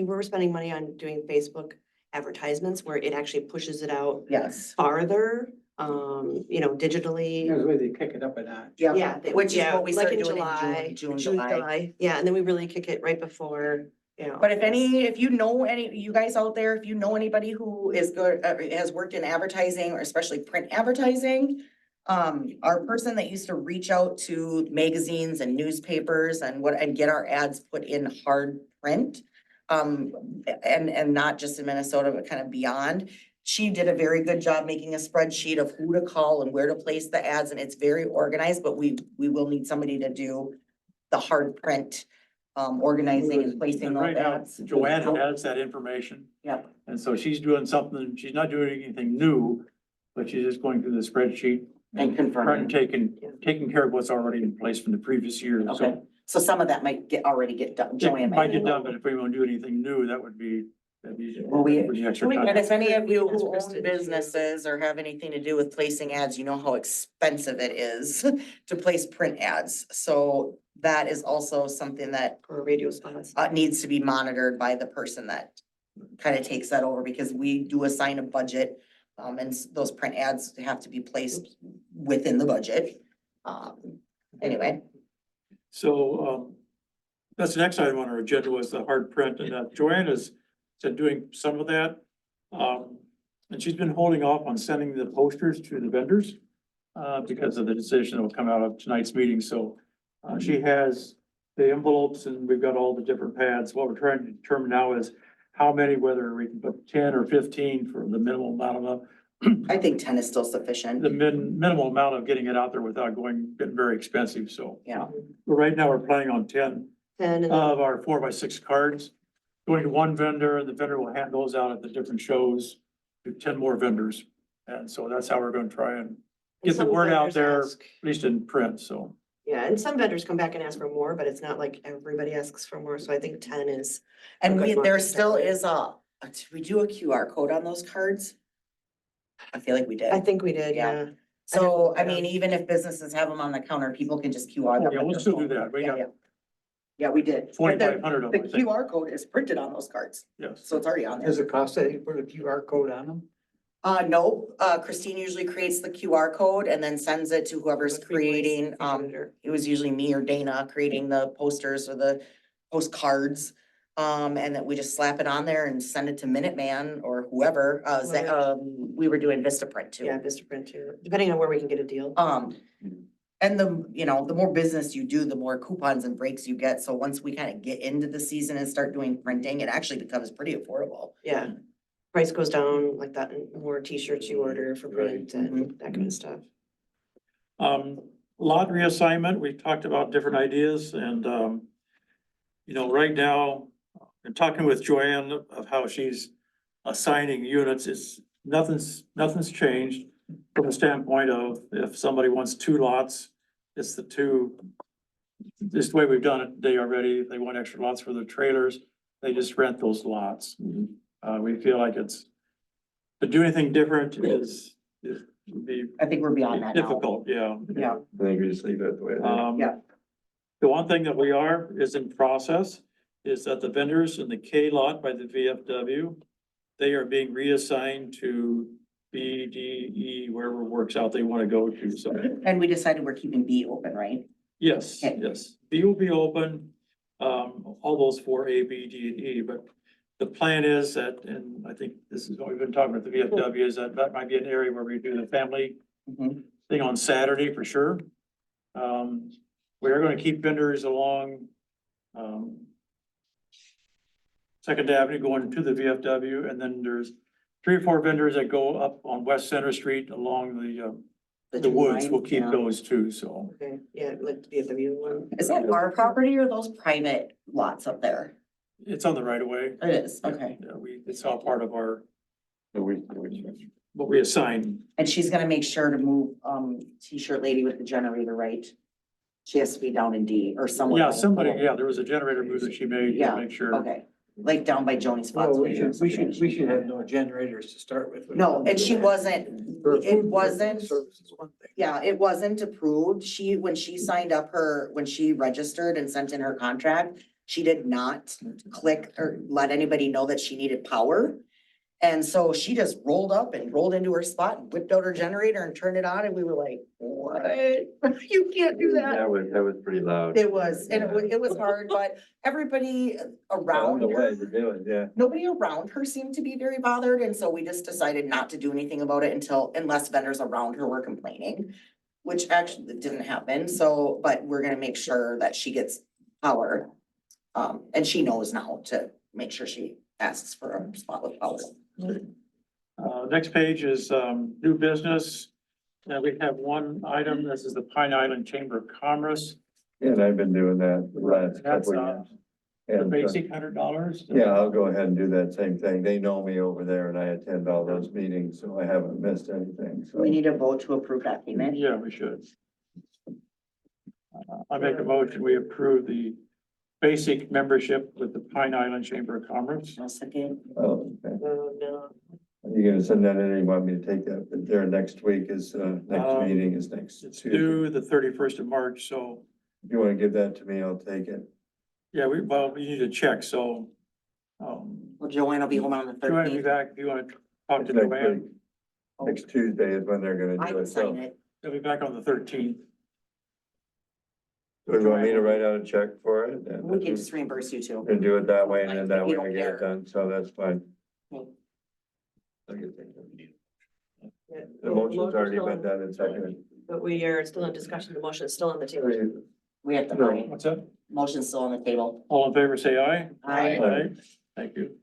[SPEAKER 4] were spending money on doing Facebook advertisements where it actually pushes it out
[SPEAKER 6] yes.
[SPEAKER 4] farther, digitally.
[SPEAKER 7] There's a way they kick it up a notch.
[SPEAKER 4] Yeah,
[SPEAKER 6] Which is what we
[SPEAKER 4] like
[SPEAKER 6] started
[SPEAKER 4] in
[SPEAKER 6] doing
[SPEAKER 4] July,
[SPEAKER 6] in June, July.
[SPEAKER 4] Yeah, and then we really kick it right before,
[SPEAKER 6] But if you know you guys out there, if you know anybody who is good, has worked in advertising or especially print advertising. Our person that used to reach out to magazines and newspapers and get our ads put in hard print. And not just in Minnesota, but kind of beyond. She did a very good job making a spreadsheet of who to call and where to place the ads, and it's very organized, but we will need somebody to do the hard print. Organizing and placing
[SPEAKER 1] And
[SPEAKER 6] those
[SPEAKER 1] right now,
[SPEAKER 6] ads.
[SPEAKER 1] Joanna has that information.
[SPEAKER 6] Yep.
[SPEAKER 1] And so she's doing something, she's not doing anything new, but she's just going through the spreadsheet.
[SPEAKER 6] And confirming.
[SPEAKER 1] Taking care of what's already in place from the previous year.
[SPEAKER 6] Okay, so some of that might already get done. Joanne
[SPEAKER 1] It
[SPEAKER 6] might
[SPEAKER 1] might
[SPEAKER 6] do
[SPEAKER 1] get
[SPEAKER 6] that.
[SPEAKER 1] done, but if we want to do anything new, that'd be
[SPEAKER 6] Well, we-
[SPEAKER 1] would be extra
[SPEAKER 6] And
[SPEAKER 1] time.
[SPEAKER 6] if any of you who
[SPEAKER 4] Ask Kristen
[SPEAKER 6] own
[SPEAKER 4] to-
[SPEAKER 6] businesses or have anything to do with placing ads, you know how expensive it is to place print ads. So that is also something that
[SPEAKER 4] Or radio spots.
[SPEAKER 6] needs to be monitored by the person that kind of takes that over, because we do assign a budget. And those print ads have to be placed within the budget. Anyway,
[SPEAKER 1] So, that's the next item on our agenda was the hard print, and Joanna's been doing some of that. And she's been holding off on sending the posters to the vendors, because of the decision that will come out of tonight's meeting, so. She has the envelopes and we've got all the different pads. What we're trying to determine now is how many, whether we can put 10 or 15 for the minimal amount of,
[SPEAKER 6] I think 10 is still sufficient.
[SPEAKER 1] the minimal amount of getting it out there without getting very expensive, so.
[SPEAKER 6] Yeah.
[SPEAKER 1] But right now, we're planning on 10
[SPEAKER 4] And
[SPEAKER 1] of our 4x6 cards, going to one vendor, and the vendor will hand those out at the different shows. to 10 more vendors. And so that's how we're gonna try and get the
[SPEAKER 4] Some
[SPEAKER 1] word out
[SPEAKER 4] vendors
[SPEAKER 1] there,
[SPEAKER 4] ask-
[SPEAKER 1] at least in print, so.
[SPEAKER 4] Yeah, and some vendors come back and ask for more, but it's not like everybody asks for more, so I think 10 is.
[SPEAKER 6] And
[SPEAKER 4] Okay,
[SPEAKER 6] there
[SPEAKER 4] market
[SPEAKER 6] still
[SPEAKER 4] start.
[SPEAKER 6] is did we do a QR code on those cards? I feel like we did.
[SPEAKER 4] I think we did,
[SPEAKER 6] Yeah.
[SPEAKER 4] yeah.
[SPEAKER 6] So, I
[SPEAKER 4] Yeah.
[SPEAKER 6] mean, even if businesses have them on the counter, people can just QR them.
[SPEAKER 1] Yeah,
[SPEAKER 6] with
[SPEAKER 1] we'll
[SPEAKER 6] their
[SPEAKER 1] still do
[SPEAKER 6] phone.
[SPEAKER 1] that. We
[SPEAKER 6] Yeah,
[SPEAKER 1] got
[SPEAKER 6] yeah. Yeah, we did. But
[SPEAKER 1] 2,500 of
[SPEAKER 6] The
[SPEAKER 1] them, I think.
[SPEAKER 6] QR code is printed on those cards,
[SPEAKER 1] Yes.
[SPEAKER 6] so it's already on there.
[SPEAKER 7] Does it cost anything to put a QR code on them?
[SPEAKER 6] No, Christine usually creates the QR code and then sends it to whoever's
[SPEAKER 4] Must be place
[SPEAKER 6] creating,
[SPEAKER 4] editor.
[SPEAKER 6] it was usually me or Dana creating the posters or the postcards. And that we just slap it on there and send it to Minuteman or whoever, we were doing Vistaprint too.
[SPEAKER 4] Yeah, Vistaprint too, depending on where we can get a deal.
[SPEAKER 6] And the more business you do, the more coupons and breaks you get. So once we kind of get into the season and start doing printing, it actually becomes pretty affordable.
[SPEAKER 4] Yeah, price goes down like that, and more t-shirts you order for print and that kind of stuff.
[SPEAKER 1] Lot reassignment, we talked about different ideas and, right now, I'm talking with Joanne of how she's assigning units, nothing's changed from the standpoint of if somebody wants 2 lots, it's the 2. This is the way we've done it today already. If they want extra lots for their trailers, they just rent those lots. We feel like to do anything different would be
[SPEAKER 6] I think we're beyond that now.
[SPEAKER 1] difficult, yeah.
[SPEAKER 6] Yeah.
[SPEAKER 2] I think we just leave it the way it is.
[SPEAKER 6] Yeah.
[SPEAKER 1] The one thing that is in process is that the vendors in the K lot by the VFW, they are being reassigned to B, D, E, wherever works out they want to go to, so.
[SPEAKER 6] And we decided we're keeping B open, right?
[SPEAKER 1] Yes,
[SPEAKER 6] Okay.
[SPEAKER 1] yes, B will be open, all those 4, A, B, D, and E, but the plan is that, and I think this is what we've been talking with the VFW, is that might be an area where we do the family
[SPEAKER 6] Mhm.
[SPEAKER 1] thing on Saturday for sure. We are gonna keep vendors along, Second Avenue going to the VFW, and then there's 3 or 4 vendors that go up on West Center Street along the
[SPEAKER 6] two
[SPEAKER 1] woods. We'll
[SPEAKER 6] lines,
[SPEAKER 1] keep
[SPEAKER 6] yeah.
[SPEAKER 1] those too, so.
[SPEAKER 4] Okay, yeah, like the VFW one.
[SPEAKER 6] Is that our property or those private lots up there?
[SPEAKER 1] It's on the right of way.
[SPEAKER 6] It is, okay.
[SPEAKER 1] Yeah, it's all part of our,
[SPEAKER 2] So
[SPEAKER 1] what we assign.
[SPEAKER 6] And she's gonna make sure to move, T-shirt lady with the generator, right? She has to be down in D or somewhere.
[SPEAKER 1] Yeah, there was a generator move that she made
[SPEAKER 6] Yeah,
[SPEAKER 1] to make sure.
[SPEAKER 6] Okay, like down by Joni's spots.
[SPEAKER 7] Well, we should have no generators to start with.
[SPEAKER 6] No, and she wasn't, it wasn't,
[SPEAKER 7] Service is one thing.
[SPEAKER 6] yeah, it wasn't approved. When she signed up when she registered and sent in her contract, she did not click or let anybody know that she needed power. And so she just rolled up and rolled into her spot and whipped out her generator and turned it on and we were like, what? You can't do that.
[SPEAKER 2] That was pretty loud.
[SPEAKER 6] It was, and it was hard, but everybody around
[SPEAKER 2] The way
[SPEAKER 6] her,
[SPEAKER 2] to do it, yeah.
[SPEAKER 6] nobody around her seemed to be very bothered, and so we just decided not to do anything about it unless vendors around her were complaining. Which actually didn't happen, so, but we're gonna make sure that she gets power. And she knows now to make sure she asks for a spot with power.
[SPEAKER 1] Next page is, new business. We have one item. This is the Pine Island Chamber of Commerce.
[SPEAKER 2] And I've been doing that the last
[SPEAKER 1] That's,
[SPEAKER 2] couple of years.
[SPEAKER 1] the
[SPEAKER 2] And,
[SPEAKER 1] basic $100.
[SPEAKER 2] yeah, I'll go ahead and do that same thing. They know me over there and I attend all those meetings, so I haven't missed anything, so.
[SPEAKER 6] We need a vote to approve that payment.
[SPEAKER 1] Yeah, we should. I make a motion, we approve the basic membership with the Pine Island Chamber of Commerce.
[SPEAKER 6] I'll second.
[SPEAKER 2] Oh, okay.
[SPEAKER 4] No,
[SPEAKER 2] Are you gonna send that in or you want me to take that? Their next week is, next
[SPEAKER 1] Um,
[SPEAKER 2] meeting is next
[SPEAKER 1] It's
[SPEAKER 2] Tuesday.
[SPEAKER 1] due the 31st of March, so,
[SPEAKER 2] If you wanna give that to me, I'll take it.
[SPEAKER 1] yeah, we need to check, so.
[SPEAKER 6] Well, Joanne will be home on the
[SPEAKER 1] Do you want to be
[SPEAKER 6] 13th.
[SPEAKER 1] back? Do you want to talk to
[SPEAKER 2] Next
[SPEAKER 1] Joanne?
[SPEAKER 2] week. Next Tuesday is when they're gonna
[SPEAKER 6] I
[SPEAKER 2] do
[SPEAKER 6] can
[SPEAKER 2] it, so.
[SPEAKER 6] sign it.
[SPEAKER 1] They'll be back on the 13th.
[SPEAKER 2] Do you want me to write out a check for it?
[SPEAKER 6] We can just reimburse you too.
[SPEAKER 2] And do it that way, and then that
[SPEAKER 6] If
[SPEAKER 2] way
[SPEAKER 6] you
[SPEAKER 2] I
[SPEAKER 6] don't
[SPEAKER 2] get
[SPEAKER 6] care.
[SPEAKER 2] it done, so that's fine.
[SPEAKER 1] Well-
[SPEAKER 2] The motion's already been done and seconded.
[SPEAKER 4] but we are still in discussion, the motion is still on the table.
[SPEAKER 6] We have to,
[SPEAKER 2] No.
[SPEAKER 6] vote.
[SPEAKER 1] What's that?
[SPEAKER 6] Motion's still on the table.
[SPEAKER 1] All in favor, say aye.
[SPEAKER 6] Aye.
[SPEAKER 1] Thank you.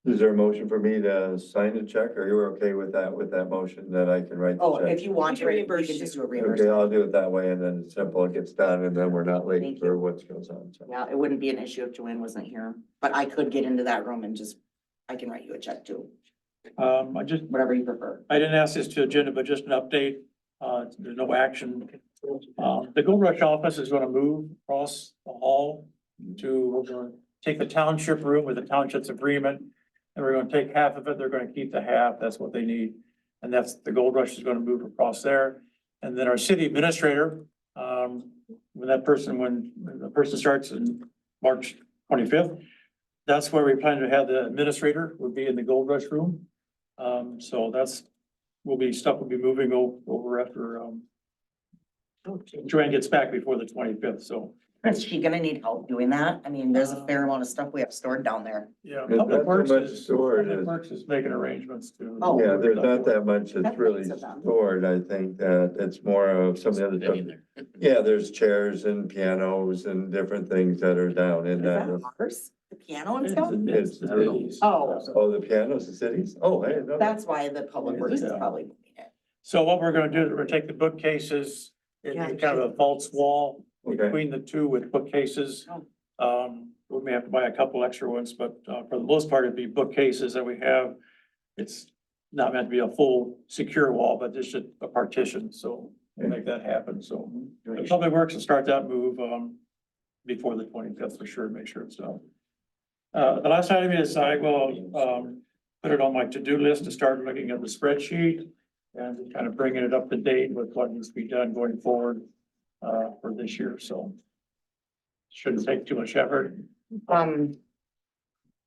[SPEAKER 2] Is there a motion for me to sign the check, or you're okay with that motion that I can write
[SPEAKER 6] Oh,
[SPEAKER 2] the
[SPEAKER 6] if
[SPEAKER 2] check?
[SPEAKER 6] you want
[SPEAKER 4] We
[SPEAKER 6] to,
[SPEAKER 4] can
[SPEAKER 6] we
[SPEAKER 4] reimburse
[SPEAKER 6] can
[SPEAKER 4] you.
[SPEAKER 6] just do a
[SPEAKER 2] Okay,
[SPEAKER 6] reimbursement.
[SPEAKER 2] I'll do it that way, and then it's simple, it gets done, and then we're not late
[SPEAKER 6] Thank
[SPEAKER 2] for
[SPEAKER 6] you.
[SPEAKER 2] what goes on, so.
[SPEAKER 6] Yeah, it wouldn't be an issue if Joanne wasn't here, but I could get into that room and I can write you a check too.
[SPEAKER 1] I just,
[SPEAKER 6] whatever you prefer.
[SPEAKER 1] I didn't ask this to agenda, but just an update. There's no action. The Gold Rush office is gonna move across the hall to, we're gonna take the township room with the township's agreement. And we're gonna take half of it. They're gonna keep the half. That's what they need. And that's, the Gold Rush is gonna move across there. And then our city administrator, when the person starts in March 25th, that's where we plan to have the administrator would be in the Gold Rush room. So stuff will be moving over after, Joanne gets back before the 25th, so,
[SPEAKER 6] Is she gonna need help doing that? I mean, there's a fair amount of stuff we have stored down there.
[SPEAKER 1] yeah.
[SPEAKER 2] There's
[SPEAKER 1] Public
[SPEAKER 2] not so
[SPEAKER 1] Works
[SPEAKER 2] much
[SPEAKER 1] is,
[SPEAKER 2] stored
[SPEAKER 1] Public
[SPEAKER 2] as-
[SPEAKER 1] Works is making arrangements to.
[SPEAKER 6] Oh.
[SPEAKER 2] Yeah, there's not that much that's
[SPEAKER 6] That
[SPEAKER 2] really
[SPEAKER 6] makes it done.
[SPEAKER 2] stored. I think that it's more of some of the other
[SPEAKER 3] Sitting
[SPEAKER 2] stuff.
[SPEAKER 3] there.
[SPEAKER 2] Yeah, there's chairs and pianos and different things that are down in
[SPEAKER 6] Is
[SPEAKER 2] that.
[SPEAKER 6] that ours? The piano and
[SPEAKER 1] It's
[SPEAKER 6] stuff?
[SPEAKER 2] It's the cities.
[SPEAKER 6] Oh,
[SPEAKER 2] Oh, the pianos, the cities? Oh, I didn't know.
[SPEAKER 6] that's why the public works is
[SPEAKER 1] Yeah.
[SPEAKER 6] probably moving it.
[SPEAKER 1] So what we're gonna do is we're gonna take the bookcases, and
[SPEAKER 6] Yeah.
[SPEAKER 1] kind of a false wall
[SPEAKER 2] Okay.
[SPEAKER 1] between the two with bookcases. We may have to buy a couple extra ones, but, for the most part, it'd be bookcases that we have. It's not meant to be a full secure wall, but just a partition, so we'll make that happen, so. The Public Works will start that move, before the 25th for sure, make sure it's done. The last item is I will, put it on my to-do list to start looking at the spreadsheet and kind of bringing it up to date with what needs to be done going forward, for this year, so. Shouldn't take too much effort.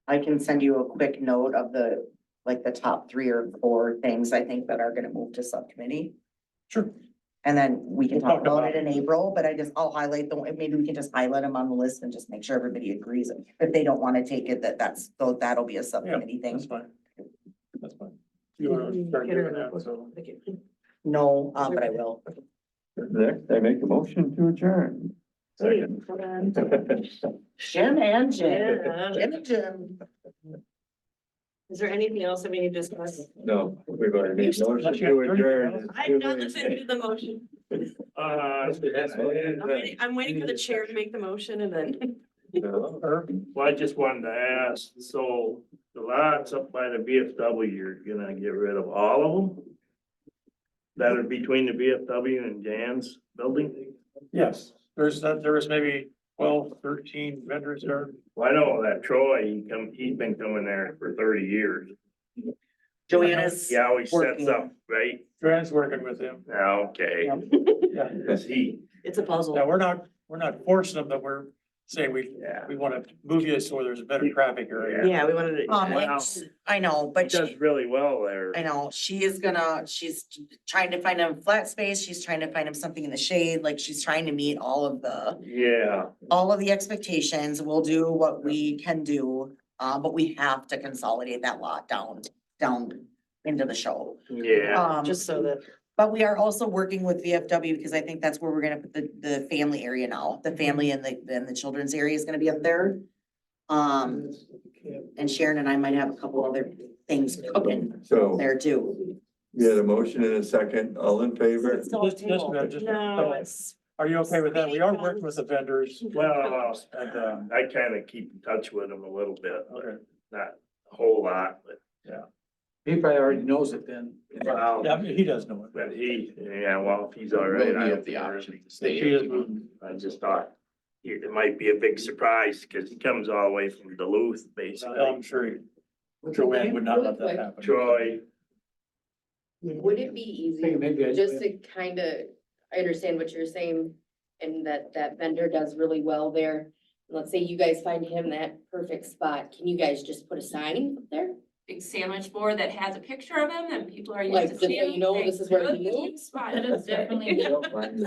[SPEAKER 6] I can send you a quick note of the, like, the top 3 or 4 things I think that are gonna move to subcommittee.
[SPEAKER 1] Sure.
[SPEAKER 6] And then we can
[SPEAKER 1] We'll
[SPEAKER 6] talk
[SPEAKER 1] talk
[SPEAKER 6] about
[SPEAKER 1] about
[SPEAKER 6] it in April, but I'll highlight maybe we can just highlight them on the list and just make sure everybody agrees. If they don't wanna take it, that'll be a subcommittee
[SPEAKER 1] That's
[SPEAKER 6] thing.
[SPEAKER 1] fine. That's fine. You wanna start doing that, so.
[SPEAKER 6] No, but I will.
[SPEAKER 2] Next, I make a motion to adjourn. Second.
[SPEAKER 6] Jim and Jim.
[SPEAKER 4] Yeah.
[SPEAKER 6] Jim and Jim.
[SPEAKER 4] Is there anything else that we need to discuss?
[SPEAKER 2] No, we've already made a motion to adjourn.
[SPEAKER 4] I'm not listening to the motion. I'm waiting for the chair to make the motion and then.
[SPEAKER 2] No.
[SPEAKER 8] Well, I just wanted to ask, so the lots up by the VFW, you're gonna get rid of all of them? That are between the VFW and Jan's building?
[SPEAKER 1] Yes, there was maybe 12, 13 vendors there.
[SPEAKER 8] Well, I know that Troy, he's been coming there for 30 years.
[SPEAKER 6] Joanna's.
[SPEAKER 8] He always sets
[SPEAKER 6] working.
[SPEAKER 8] up, right?
[SPEAKER 1] Joanne's working with him.
[SPEAKER 8] Okay,
[SPEAKER 1] Yeah.
[SPEAKER 8] cause
[SPEAKER 4] It's a puzzle.
[SPEAKER 1] Now, we're not forcing them, but we're saying
[SPEAKER 8] Yeah.
[SPEAKER 1] we want to move you so there's a better traffic area.
[SPEAKER 4] Yeah, we wanted to.
[SPEAKER 8] Wow.
[SPEAKER 6] And I know,
[SPEAKER 8] he
[SPEAKER 6] but
[SPEAKER 8] does
[SPEAKER 6] she,
[SPEAKER 8] really well there.
[SPEAKER 6] I know, she's trying to find him flat space, she's trying to find him something in the shade, like she's trying to meet all of the expectations. We'll do what we can do, but we have to consolidate that lot down into the show.
[SPEAKER 8] Yeah,
[SPEAKER 4] Just so that.
[SPEAKER 6] But we are also working with VFW because I think that's where we're gonna put the family area now. The family and the children's area is gonna be up there. And Sharon and I might have a couple other things cooking
[SPEAKER 2] So
[SPEAKER 6] there too.
[SPEAKER 2] we had a motion and a second, all in favor?
[SPEAKER 6] It's still a
[SPEAKER 1] Just a
[SPEAKER 6] table.
[SPEAKER 1] minute, just a
[SPEAKER 4] No,
[SPEAKER 1] minute.
[SPEAKER 4] it's.
[SPEAKER 1] Are you okay with that? We are working with the vendors.
[SPEAKER 8] well,
[SPEAKER 1] And,
[SPEAKER 8] I kinda keep in touch with him a little bit, but
[SPEAKER 1] okay.
[SPEAKER 8] not a whole lot, but.
[SPEAKER 7] He probably already knows it then.
[SPEAKER 8] Well,
[SPEAKER 1] Yeah, I mean, he does know it.
[SPEAKER 8] but if he's all right.
[SPEAKER 3] Will
[SPEAKER 8] I
[SPEAKER 3] you
[SPEAKER 8] don't
[SPEAKER 3] have the
[SPEAKER 8] care.
[SPEAKER 3] option to stay?
[SPEAKER 1] He is moving.
[SPEAKER 8] I just thought it might be a big surprise, cause he comes all the way from Duluth, basically.
[SPEAKER 1] I'm sure Joanne would not let that happen.
[SPEAKER 8] Troy,
[SPEAKER 12] Would it be easy,
[SPEAKER 7] Maybe I.
[SPEAKER 12] just to kind of, I understand what you're saying, and that vendor does really well there. Let's say you guys find him that perfect spot, can you guys just put a sign up there?
[SPEAKER 13] Big sandwich board that has a picture of him and people are
[SPEAKER 12] Like,
[SPEAKER 13] used to
[SPEAKER 12] just so
[SPEAKER 13] seeing.
[SPEAKER 12] you know, this is where he lives?
[SPEAKER 13] That is definitely.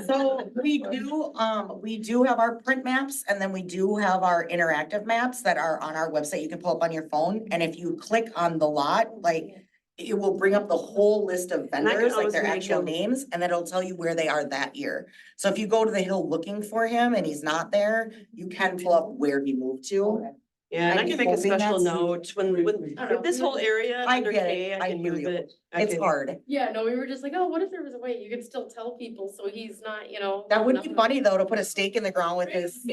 [SPEAKER 6] So we do have our print maps and then we do have our interactive maps that are on our website. You can pull up on your phone. And if you click on the lot, like, it will bring up the whole list of
[SPEAKER 4] And I can
[SPEAKER 6] vendors, like
[SPEAKER 4] always
[SPEAKER 6] their
[SPEAKER 4] make
[SPEAKER 6] actual
[SPEAKER 4] them-
[SPEAKER 6] names, and then it'll tell you where they are that year. So if you go to the Hill looking for him and he's not there, you can pull up where he moved to.
[SPEAKER 4] Yeah, and I
[SPEAKER 6] I'm
[SPEAKER 4] can make a
[SPEAKER 6] hoping
[SPEAKER 4] special
[SPEAKER 6] that's-
[SPEAKER 4] note when,
[SPEAKER 12] I don't know.
[SPEAKER 4] this whole area
[SPEAKER 6] I
[SPEAKER 4] under
[SPEAKER 6] get
[SPEAKER 4] K,
[SPEAKER 6] it.
[SPEAKER 4] I
[SPEAKER 6] I
[SPEAKER 4] can
[SPEAKER 6] hear
[SPEAKER 4] move
[SPEAKER 6] you.
[SPEAKER 4] it. I
[SPEAKER 6] It's
[SPEAKER 4] can-
[SPEAKER 6] hard.
[SPEAKER 12] Yeah, no, we were just like, oh, what if there was a way you could still tell people so he's not, you know.
[SPEAKER 6] That would be funny though, to put a stake in the ground with his,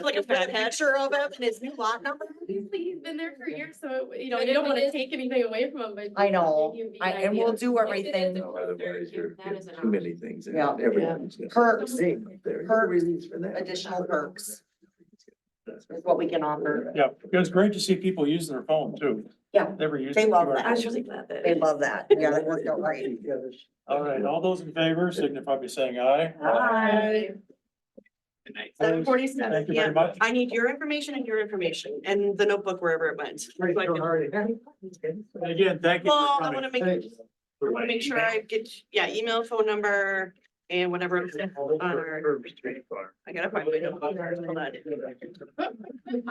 [SPEAKER 4] Like a fat head.
[SPEAKER 6] picture of him and his new lot number.
[SPEAKER 12] He's been there for years, so, you know, you don't wanna take anything away from him, but.
[SPEAKER 6] I know.
[SPEAKER 12] give you
[SPEAKER 6] I-
[SPEAKER 12] an
[SPEAKER 6] and we'll
[SPEAKER 12] idea.
[SPEAKER 6] do everything.
[SPEAKER 2] Otherwise, you're
[SPEAKER 13] That is an
[SPEAKER 2] too many things. and
[SPEAKER 6] Yeah.
[SPEAKER 2] everyone's gonna-
[SPEAKER 6] Perks.
[SPEAKER 2] There, you
[SPEAKER 6] Perks.
[SPEAKER 2] release for that.
[SPEAKER 6] Additional perks is what we can offer.
[SPEAKER 1] Yeah, it was great to see people use their phone too.
[SPEAKER 6] Yeah,
[SPEAKER 1] Never used.
[SPEAKER 6] they
[SPEAKER 1] it
[SPEAKER 6] love
[SPEAKER 1] before.
[SPEAKER 6] that.
[SPEAKER 4] I was really glad that.
[SPEAKER 6] They love that. Yeah, that worked out right.
[SPEAKER 1] All right, all those in favor signify by saying aye.
[SPEAKER 6] Hi.
[SPEAKER 4] 7:47
[SPEAKER 1] Thank you very
[SPEAKER 4] p.m.
[SPEAKER 1] much.
[SPEAKER 4] I need your information and the notebook wherever it went. So I can-
[SPEAKER 1] And again, thank you.
[SPEAKER 4] Well,
[SPEAKER 1] for
[SPEAKER 4] I wanna
[SPEAKER 1] coming.
[SPEAKER 4] make, I wanna make sure I get, yeah, email, phone number, and whatever. I gotta find my note. Hold on.